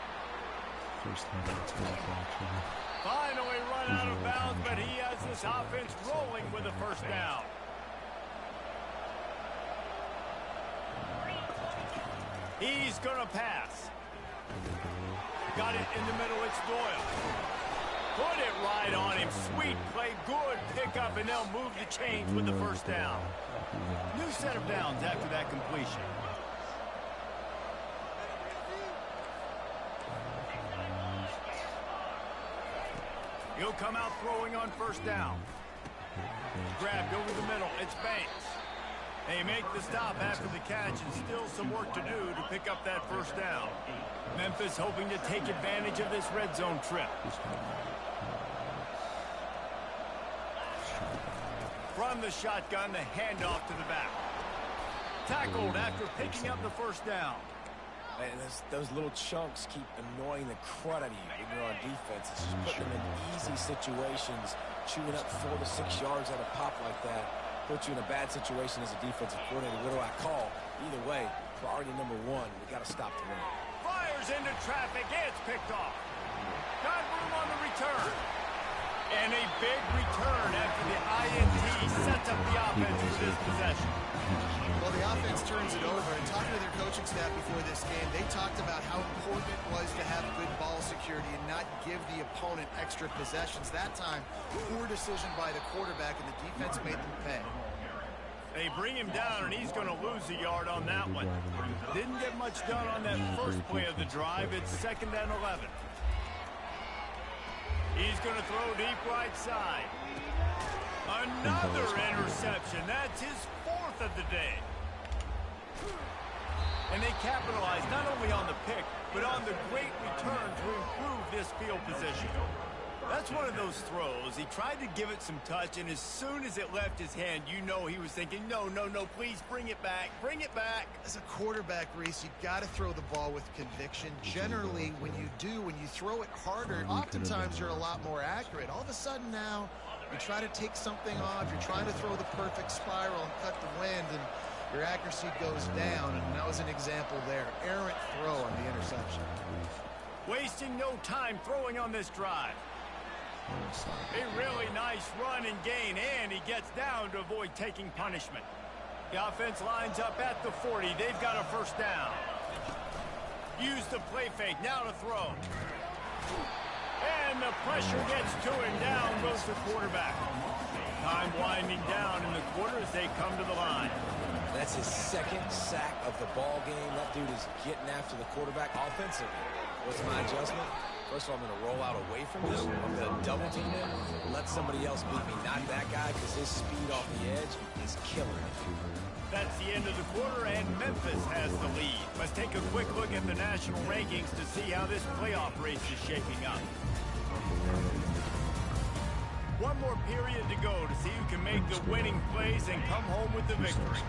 Finally run out of bounds, but he has this offense rolling with a 1st down. He's going to pass. Got it in the middle. It's Doyle. Put it right on him. Sweet play. Good pickup, and they'll move the chains with the 1st down. New set of downs after that completion. He'll come out throwing on 1st down. Grabbed over the middle. It's Banks. They make the stop after the catch, and still some work to do to pick up that 1st down. Memphis hoping to take advantage of this red zone trip. From the shotgun, the handoff to the back. Tackled after picking up the 1st down. And those little chunks keep annoying the crud out of you when you're on defense. It's just putting them in easy situations, chewing up 4 to 6 yards at a pop like that. Put you in a bad situation as a defensive coordinator. What do I call? Either way, priority number 1, we got to stop the run. Fires into traffic. It's picked off. Got room on the return. And a big return after the INT sets up the offense with this possession. Well, the offense turns it over, and talking to their coaching staff before this game, they talked about how important it was to have good ball security and not give the opponent extra possessions. That time, poor decision by the quarterback, and the defense made them pay. They bring him down, and he's going to lose a yard on that one. Didn't get much done on that first play of the drive. It's 2nd and 11. He's going to throw deep right side. Another interception. That's his 4th of the day. And they capitalized not only on the pick, but on the great return to improve this field position. That's one of those throws. He tried to give it some touch, and as soon as it left his hand, you know he was thinking, no, no, no, please bring it back. Bring it back. As a quarterback, Reese, you got to throw the ball with conviction. Generally, when you throw it harder, oftentimes you're a lot more accurate. All of a sudden now, you try to take something off. You're trying to throw the perfect spiral and cut the wind, and your accuracy goes down. And that was an example there. Errant throw on the interception. Wasting no time throwing on this drive. A really nice run and gain, and he gets down to avoid taking punishment. The offense lines up at the 40. They've got a first down. Use the play fake. Now to throw. And the pressure gets to him. Down goes the quarterback. Time winding down in the quarter as they come to the line. That's his second sack of the ball game. That dude is getting after the quarterback offensively. What's my adjustment? First of all, I'm going to roll out away from him. I'm going to double team him. Let somebody else beat me, not that guy, because his speed off the edge is killing him. That's the end of the quarter, and Memphis has the lead. Let's take a quick look at the national rankings to see how this playoff race is shaping up. One more period to go to see who can make the winning plays and come home with the victory.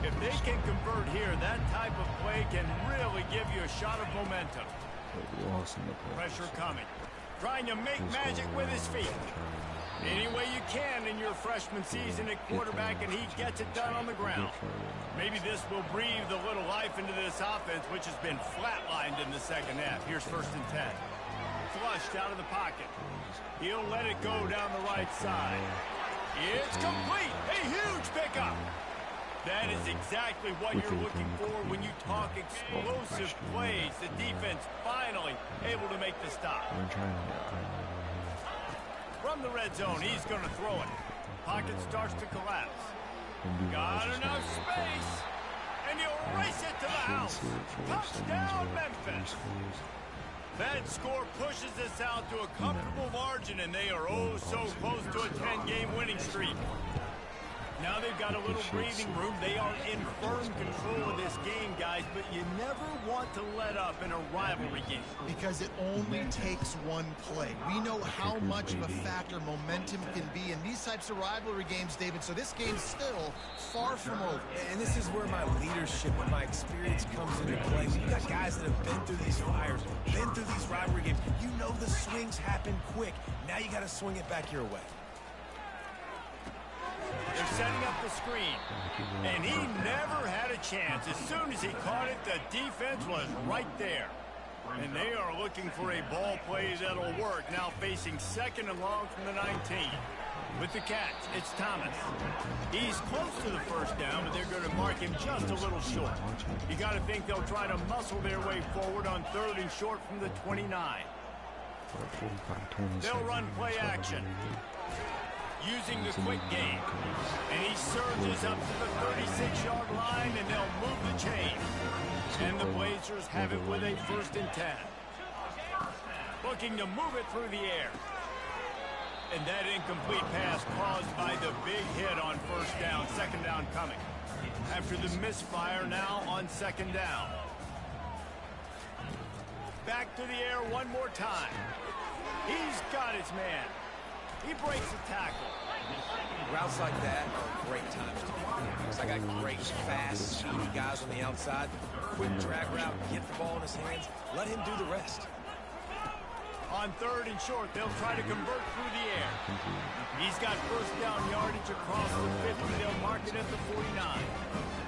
If they can convert here, that type of play can really give you a shot of momentum. Pressure coming. Trying to make magic with his feet. Any way you can in your freshman season at quarterback, and he gets it done on the ground. Maybe this will breathe a little life into this offense, which has been flatlined in the second half. Here's 1st and 10. Flushed out of the pocket. He'll let it go down the right side. It's complete. A huge pickup. That is exactly what you're looking for when you talk explosive plays. The defense finally able to make the stop. From the red zone, he's going to throw it. Pocket starts to collapse. Got enough space. And he'll race it to the house. Touchdown, Memphis. That score pushes us out to a comfortable margin, and they are oh so close to a 10-game winning streak. Now they've got a little breathing room. They are in firm control of this game, guys, but you never want to let up in a rivalry game. Because it only takes one play. We know how much of a factor momentum can be in these types of rivalry games, David, so this game's still far from over. And this is where my leadership and my experience comes into play. You got guys that have been through these fires, been through these rivalry games. You know the swings happen quick. Now you got to swing it back your way. They're setting up the screen, and he never had a chance. As soon as he caught it, the defense was right there. And they are looking for a ball play that'll work, now facing 2nd and long from the 19. With the catch, it's Thomas. He's close to the first down, but they're going to mark him just a little short. You got to think they'll try to muscle their way forward on 3rd and short from the 29. They'll run play action. Using the quick game. And he surges up to the 36-yard line, and they'll move the chain. And the Blazers have it with a 1st and 10. Looking to move it through the air. And that incomplete pass caused by the big hit on 1st down, 2nd down coming. After the misfire, now on 2nd down. Back to the air one more time. He's got his man. He breaks a tackle. Routes like that are great times to be. Because I got great, fast, speedy guys on the outside. Quick drag route, get the ball in his hands. Let him do the rest. On 3rd and short, they'll try to convert through the air. He's got 1st down yardage across the 50. They'll mark it at the 49.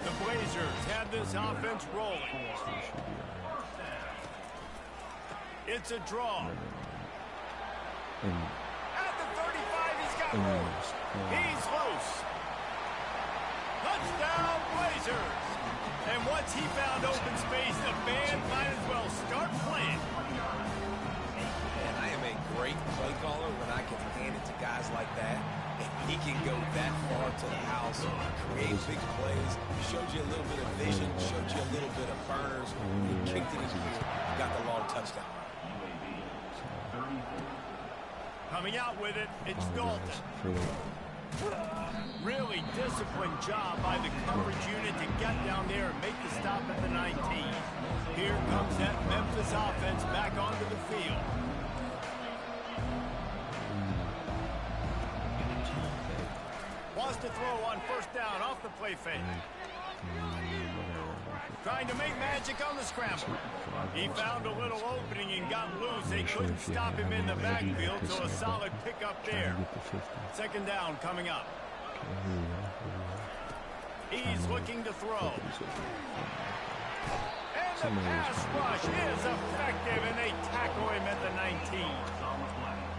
The Blazers have this offense rolling. It's a draw. At the 35, he's got room. He's loose. Touchdown, Blazers. And once he found open space, the band might as well start playing. And I am a great play caller when I can hand it to guys like that. And he can go that far to the house, create big plays, showed you a little bit of vision, showed you a little bit of burners, he kicked it in here, got the long touchdown. Coming out with it, it's Dalton. Really disciplined job by the coverage unit to get down there and make the stop at the 19. Here comes that Memphis offense back onto the field. Wants to throw on first down off the play fake. Trying to make magic on the scramble. He found a little opening and got loose. They couldn't stop him in the backfield, so a solid pickup there. Second down coming up. He's looking to throw. And the pass rush is effective, and they tackle him at the 19.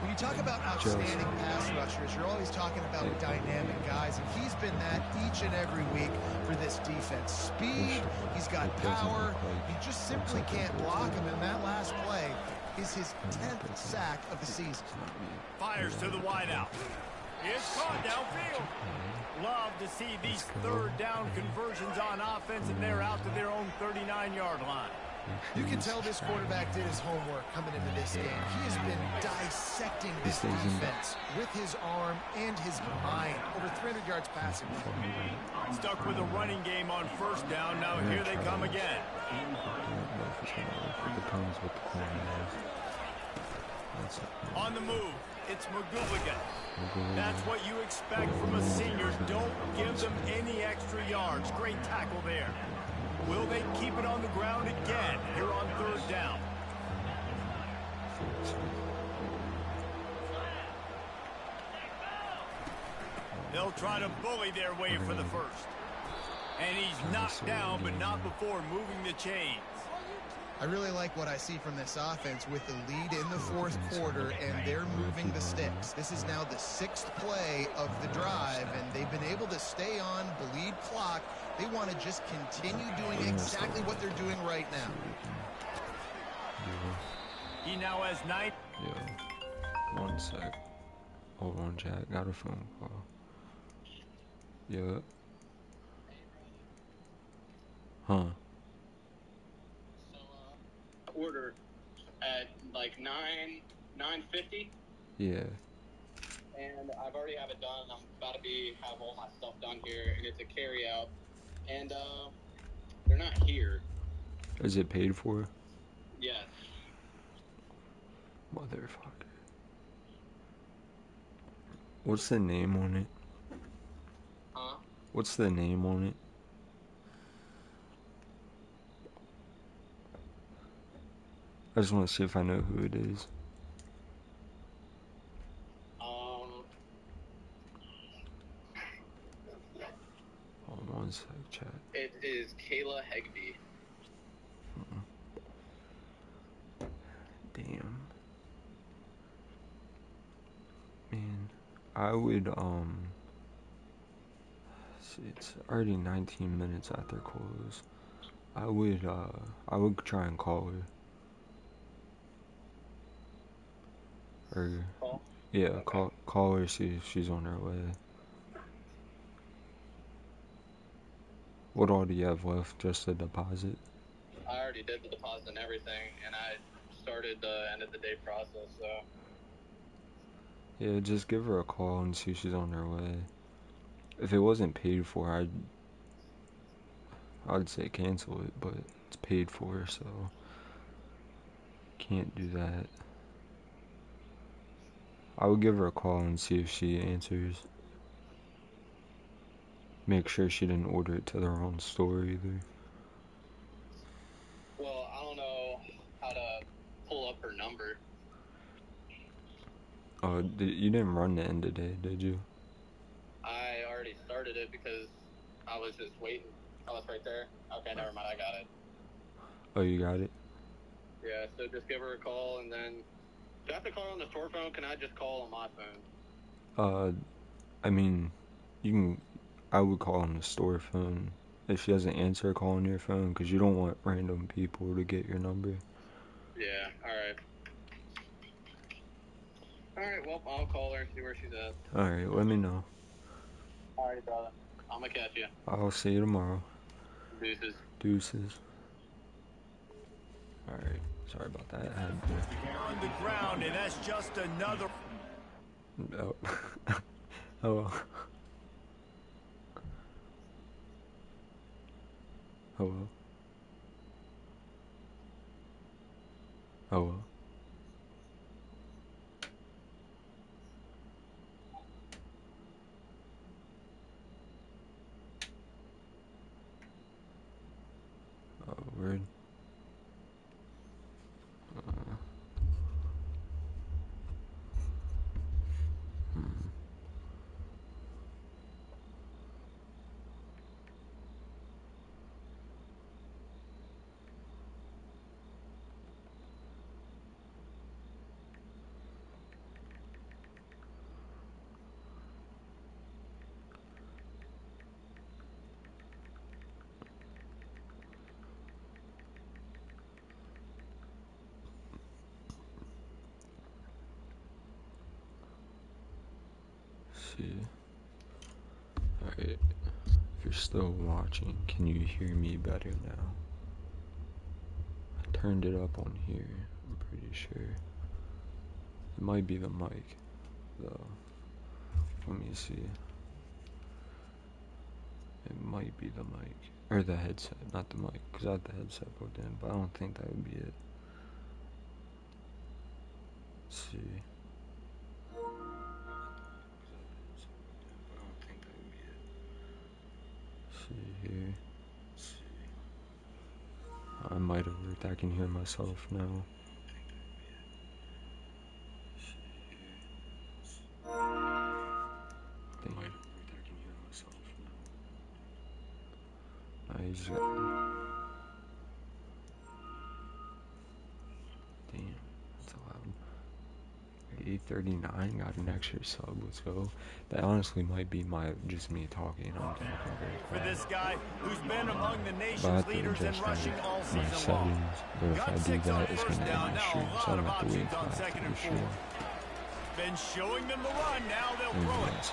When you talk about outstanding pass rushers, you're always talking about dynamic guys, and he's been that each and every week for this defense. Speed, he's got power, you just simply can't block him, and that last play is his 10th sack of the season. Fires to the wideout. It's caught downfield. Love to see these third down conversions on offense, and they're out to their own 39-yard line. You can tell this quarterback did his homework coming into this game. He has been dissecting this defense with his arm and his mind. Over 300 yards passing. Stuck with a running game on first down. Now here they come again. On the move, it's McGooligan. That's what you expect from a senior. Don't give them any extra yards. Great tackle there. Will they keep it on the ground again here on third down? They'll try to bully their way for the first. And he's knocked down, but not before moving the chains. I really like what I see from this offense with the lead in the fourth quarter, and they're moving the sticks. This is now the 6th play of the drive, and they've been able to stay on, bleed clock. They want to just continue doing exactly what they're doing right now. He now has 9. Yeah. 1 sec. Hold on, Jack. Got a phone call. Yeah. Huh. Order at like 9:50. Yeah. And I've already have it done. I'm about to have all my stuff done here, and it's a carry out. And they're not here. Is it paid for? Yes. Motherfucker. What's the name on it? Huh? What's the name on it? I just want to see if I know who it is. Hold on 1 sec, chat. It is Kayla Hegby. Damn. Man, I would, see, it's already 19 minutes after close. I would try and call her. Or, Call? yeah, Okay. call her, see if she's on her way. What all do you have left? Just a deposit? I already did the deposit and everything, and I started the end of the day process, so. Yeah, just give her a call and see if she's on her way. If it wasn't paid for, I'd say cancel it, but it's paid for, so can't do that. I would give her a call and see if she answers. Make sure she didn't order it to the wrong store either. Well, I don't know how to pull up her number. Oh, you didn't run the end of the day, did you? I already started it because I was just waiting. Oh, it's right there. Okay, never mind. I got it. Oh, you got it? Yeah, so just give her a call, and then... Do I have to call her on the store phone? Can I just call on my phone? I mean, you can... I would call on the store phone. If she doesn't answer, call on your phone, because you don't want random people to get your number. Yeah, alright. Alright, well, I'll call her and see where she's at. Alright, let me know. Alright, brother. I'm gonna catch you. I'll see you tomorrow. Deuces. Deuces. Alright, sorry about that. On the ground, and that's just another... Oh. Oh well. Hello? Hello? Oh, weird. See. Alright. If you're still watching, can you hear me better now? I turned it up on here, I'm pretty sure. It might be the mic, though. Let me see. It might be the mic. Or the headset, not the mic. Because I had the headset plugged in, but I don't think that would be it. Let's see. See here. I might have worked. I can hear myself now. I just got... Damn, that's loud. 839 got an extra sub. Let's go. That honestly might be just me talking. I'm talking very quiet. For this guy who's been among the nation's leaders in rushing all my season long. settings, or if I do that, it's going to end my stream, so I don't have to wait for after the stream. Been showing them the run, now they'll throw it.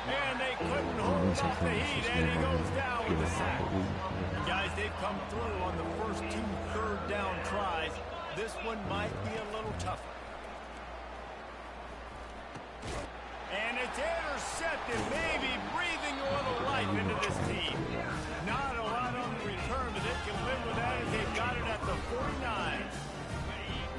And they couldn't hold off the heat, and he goes down with a sack. Guys, they've come through on the first 2 third-down tries. This one might be a little tougher. And it's intercepted, maybe breathing a little life into this team. Not a lot on the return, but they can live with that as they've got it at the 49.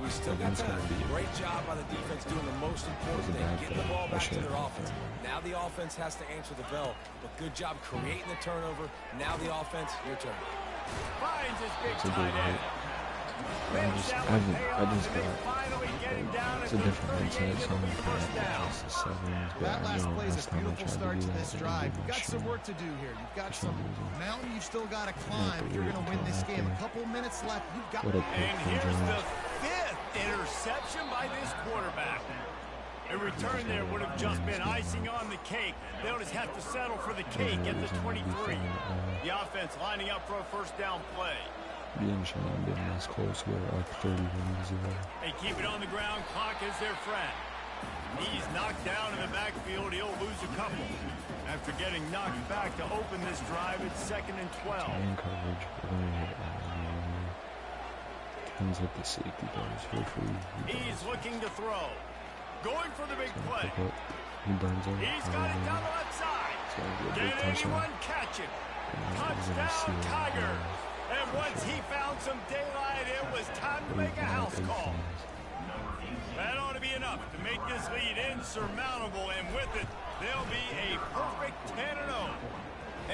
We still got time. Great job by the defense doing the most important thing, getting the ball back to their offense. Now the offense has to answer the bell, but good job creating the turnover. Now the offense, your turn. Finds his big tight end. I just got it's a different headset, so I'm going to put it past the settings, but that last play is last a time I beautiful tried start to to do this that, drive. You've got stream. some work to do here. You've got For some some reason. mountain you've still got to climb. If you're going to win this game, a couple minutes left. You've got. What a pick And from here's the Jones. 5th interception by this quarterback. A return there would have just been icing on the cake. They'll just have to settle for the cake at the 23. The offense lining up for a first down play. Being shown been this close, we're up 31-0. They keep it on the ground. Clock is their friend. He's knocked down in the backfield. He'll lose a couple. After getting knocked back to open this drive, it's 2nd and 12. Man coverage, we're going to hit depends what the safety does. Hopefully He's looking to throw. Going for the big play. He burns out. He's got it down the left side. Can anyone catch it? Touchdown, Tiger. And once he found some daylight, it was time to make a house call. That ought to be enough to make this lead insurmountable, and with it, they'll be a perfect 10-0.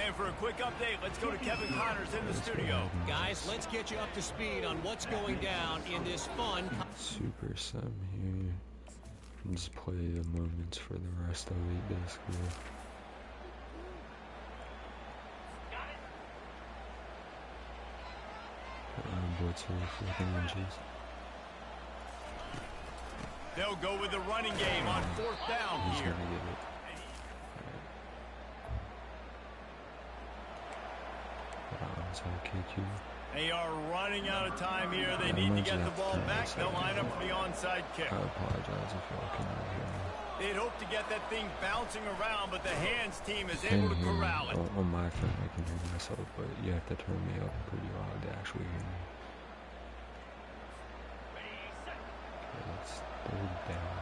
And for a quick update, let's go to Kevin Connors in the studio. Guys, let's get you up to speed on what's going down in this fun... Super Sim here. And just play the moments for the rest of it, basically. Blitzer 4 inches. They'll go with the running game on 4th down He's here. gonna get it. Onside kick here. They are running out of time here. They need to get the ball back. They'll line up for the onside kick. I apologize if y'all can hear me. They'd hope to get that thing bouncing around, but the hands team is able to corral it. On my phone, I can hear myself, but you have to turn me up pretty loud to actually hear me. It's 3rd down.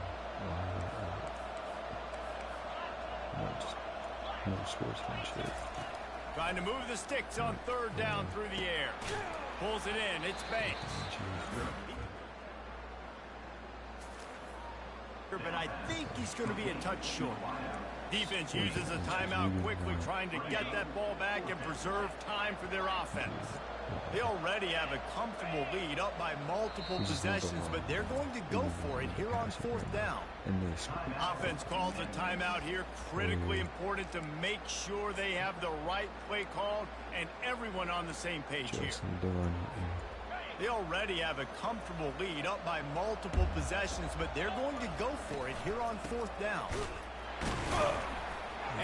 No sportsman shit. Trying to move the sticks on third down through the air. Pulls it in. It's Banks. But I think he's going to be a touch short. Defense uses a timeout quickly, trying to get that ball back and preserve time for their offense. They already have a comfortable lead, up by multiple possessions, but they're going to go for it here on fourth down. Offense calls a timeout here, critically important to make sure they have the right play called and everyone on the same page here. They already have a comfortable lead, up by multiple possessions, but they're going to go for it here on fourth down.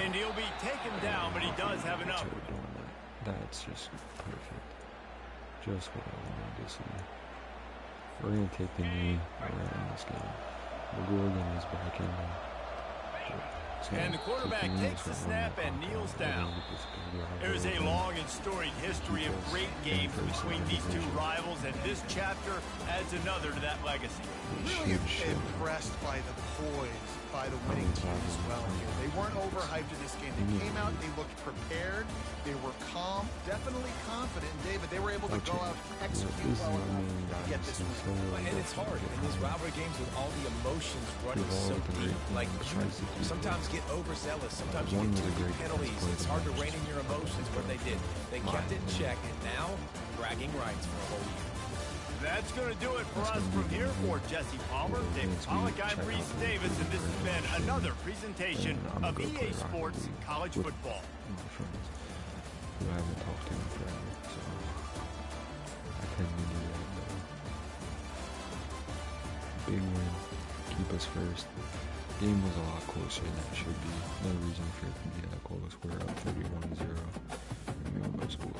And he'll be taken down, but he does have enough. That's just perfect. Just what I wanted to see. We're going to take the knee around this game. McGorgan is back in there. And the quarterback takes the snap and kneels down. There's a long and storied history of great games between these two rivals, and this chapter adds another to that legacy. Really impressed by the poise by the winning team as well here. They weren't overhyped in this game. They came out, they looked prepared, they were calm, definitely confident. And David, they were able to go out and execute well enough to get this win. And it's hard in these rivalry games with all the emotions running so deep. Like, you sometimes get overzealous, sometimes you get too many penalties. It's hard to rein in your emotions, but they did. They kept it in check, and now bragging rights for a whole year. That's going to do it for us from here. For Jesse Palmer, David Pollack, I'm Reese Davis, and this has been another presentation of EA Sports College Football. Who I haven't talked to in forever, so I tend to do that though. Big win, keep us first. Game was a lot closer than it should be. No reason for it to be that close. We're up 31-0, and we almost blew it.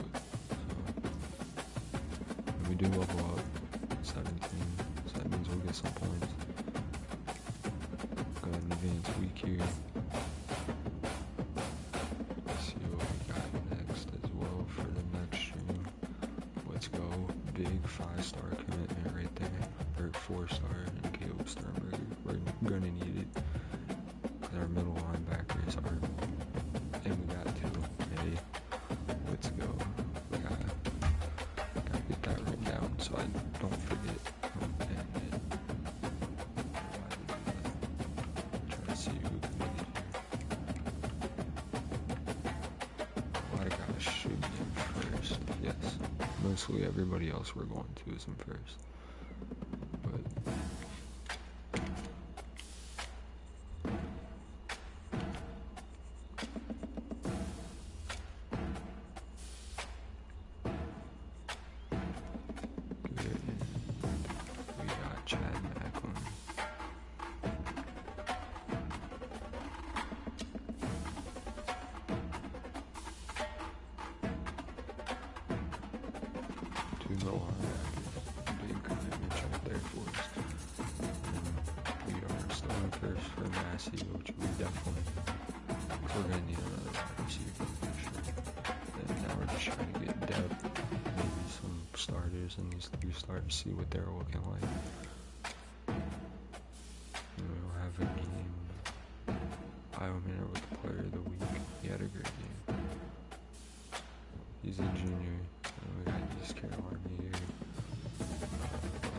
So we do level up 17, so that means we'll get some points. Got an advanced week here. Let's see what we got next as well for the next stream. Let's go. Big 5-star commitment right there. Or 4-star and Caleb Sternberger. We're gonna need it. Because our middle linebackers are. And we got 2. Hey, let's go. We gotta get that written down so I don't forget. Try to see who committed here. A lot of guys should be in first. Yes. Mostly everybody else we're going to is in first. But we got Chad Macklin. Two middle linebackers. Big commitments right there for us. And we are still in first for Massey, which we definitely, we're going to need another wide receiver for sure. And now we're just trying to get depth, maybe some starters in these 3 starters, see what they're looking like. And we'll have a game. Biomanor with the player of the week. He had a great game. He's a junior. And we got East Carolina here.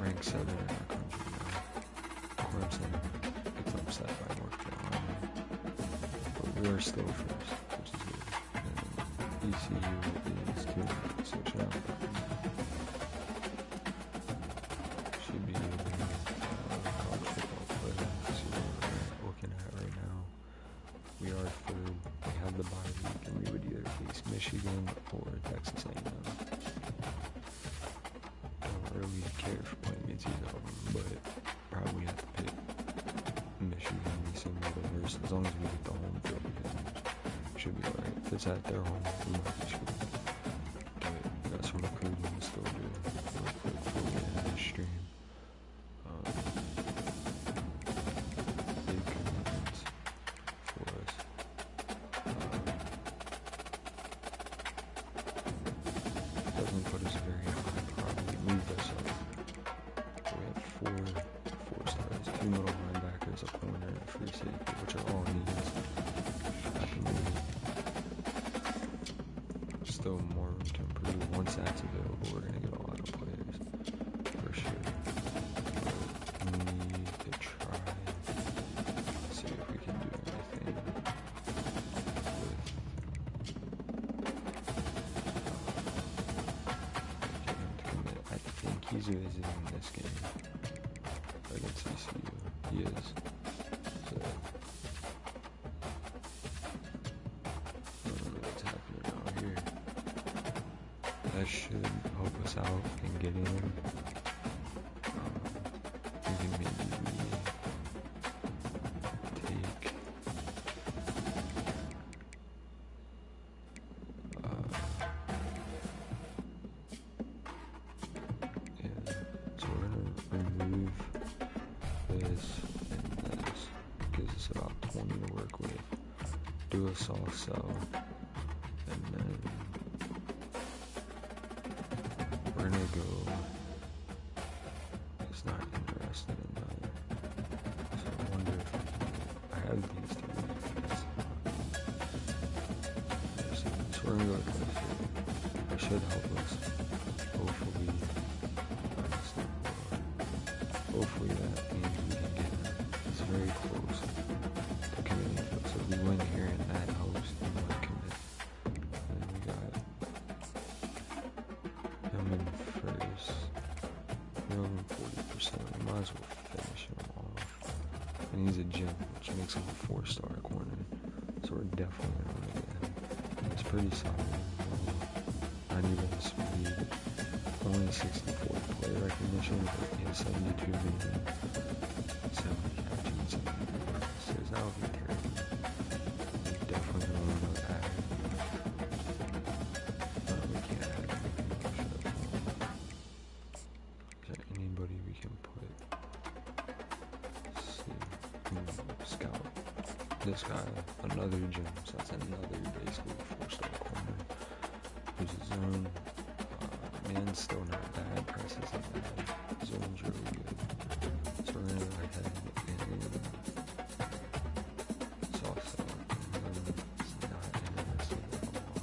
Ranked 7 in our country now. Clemson gets upset by North Carolina. But we're still first, which is good. And ECU is 2, so shout out. Should be a college football player. See what we're looking at right now. We are 3rd. We have the bye week, and we would either face Michigan or Texas A&M. Don't really care for playing against either of them, but probably have to pick Michigan. We seem like the worst. As long as we get the home field advantage, should be alright. If it's at their home, we might be screwed. But we got some recruiting to still do real quick before we end this stream. Big commitments for us. Doesn't put us very high, probably moved us up. We have 4 stars, 2 middle linebackers, a corner, and a free safety, which are all needs at the moment. still more room to improve. Once that's available, we're gonna get a lot of players for sure. But we need to try and see if we can do anything with get him to commit. I think he's visiting this game against ECU. He is. So that should help us out in getting him. We can maybe take yeah, so we're gonna remove this and this. Gives us about 20 to work with. Do a soft sell, and then we're gonna go. He's not interested in that. So I wonder if I have these two. So we're gonna go with this. It should help us. Hopefully, hopefully that means we can get. It's very close to committing. So if we win here and that helps, we might commit. And we got him in first. We're over 40%. We might as well finish him off. And he's a gym, which makes him a 4-star corner. So we're definitely gonna get him. It's pretty solid. 91 speed. Only 64 play recognition, but he has 72 vision. 70 catching, 70 passes. That would be terrible. We definitely don't want to add. We can't add anything. Is there anybody we can put? Let's see. Scout. This guy, another gym, so that's another basically 4-star corner. Who's a zone. Man's still not bad. Press isn't bad. Zone's really good. So we're gonna go ahead and sauce out. It's not interested at all.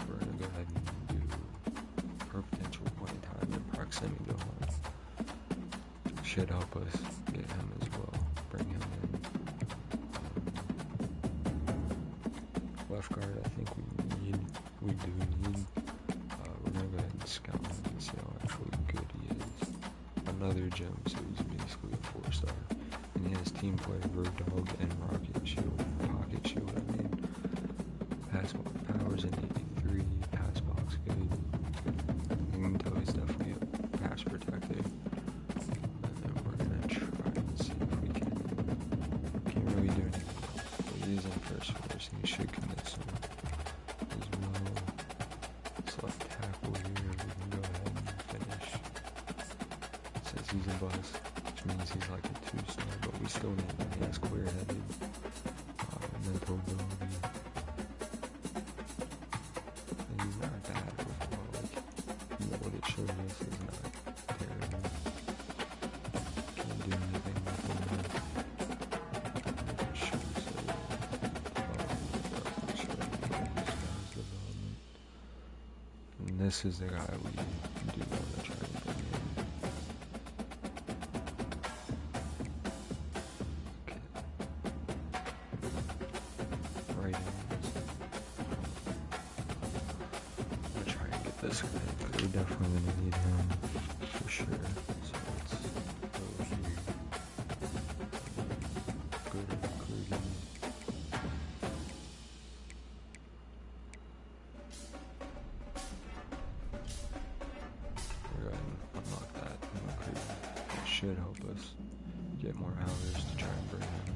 We're gonna go ahead and do per potential point time and proximity to home. Should help us get him as well. Bring him in. Left guard, I think we do need. We're gonna go ahead and scout him and see how actually good he is. Another gem, so he's basically a 4-star. And he has team play, road dog, and rocket shield, pocket shield. I mean, pass powers in 83, pass box good. You can tell he's definitely a pass protector. First, he should commit some as well. This left tackle here, we can go ahead and finish. It says he's a bust, which means he's like a 2-star, but we still need him. He has clear-headed mental ability. And he's not bad overall. Like, what it shows us is not terrible. Can't do anything with him. This is the guy we do want to try to bring in. Okay. Right hands. I'm gonna try and get this guy, but we're definitely gonna need him for sure. So let's go here. Go to recruiting. Should help us get more hours to try and bring him in.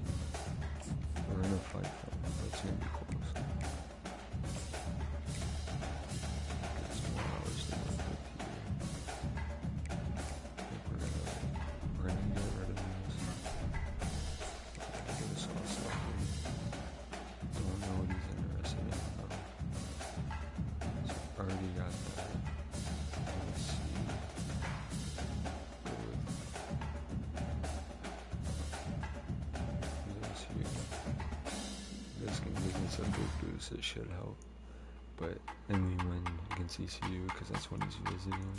We're in a fight for him, but it's gonna be close. Get some more hours to work with here. I think we're gonna get rid of this. Get us all stuff here. Don't know what he's interested in though. So already got that. Let's see. close, it should help. But then we win against ECU because that's when he's visiting.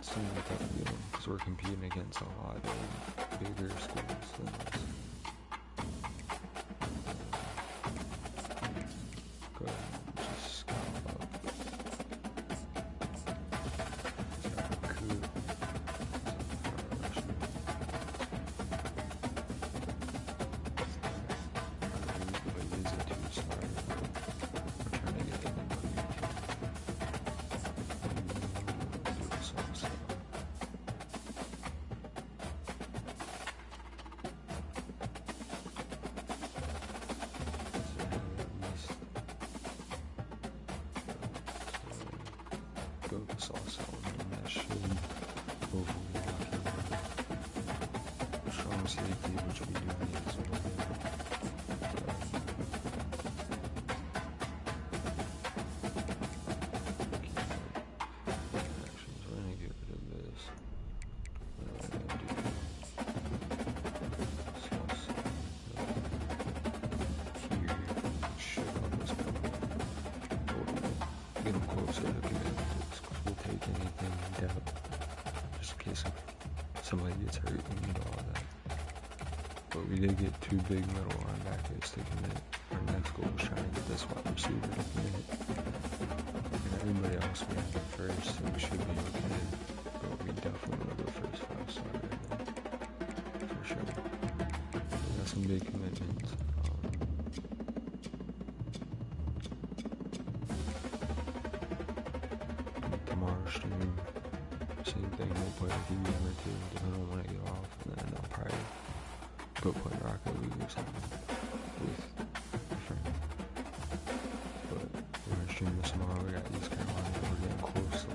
Still not that good because we're competing against a lot of bigger schools than us. Go ahead and just scout up. Go with salsa and that should hopefully lock in. Strong safety, which we do need as well. Actions. We're gonna get rid of this. What am I gonna do? Salsa. Here. Shit on this point. Get them closer to commit. We'll take anything down just in case somebody gets hurt. We need all that. But we did get 2 big middle linebackers to commit. Our next goal was trying to get this wide receiver to commit. And everybody else we have first, so we should be okay. But we definitely want to go first 5-star right now. For sure. We got some big commitments. Tomorrow's stream, same thing, we'll play a few game or 2, depending on when I get off, and then I'll probably go play Rocket League or something with a friend. But we're gonna stream this tomorrow. We got East Carolina, we're getting close,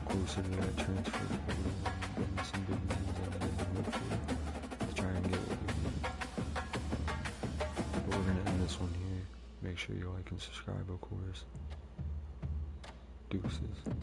closer to that transfer. We're getting some big names in there, hopefully, to try and get what we need. But we're gonna end this one here. Make sure you like and subscribe, of course. Deuces.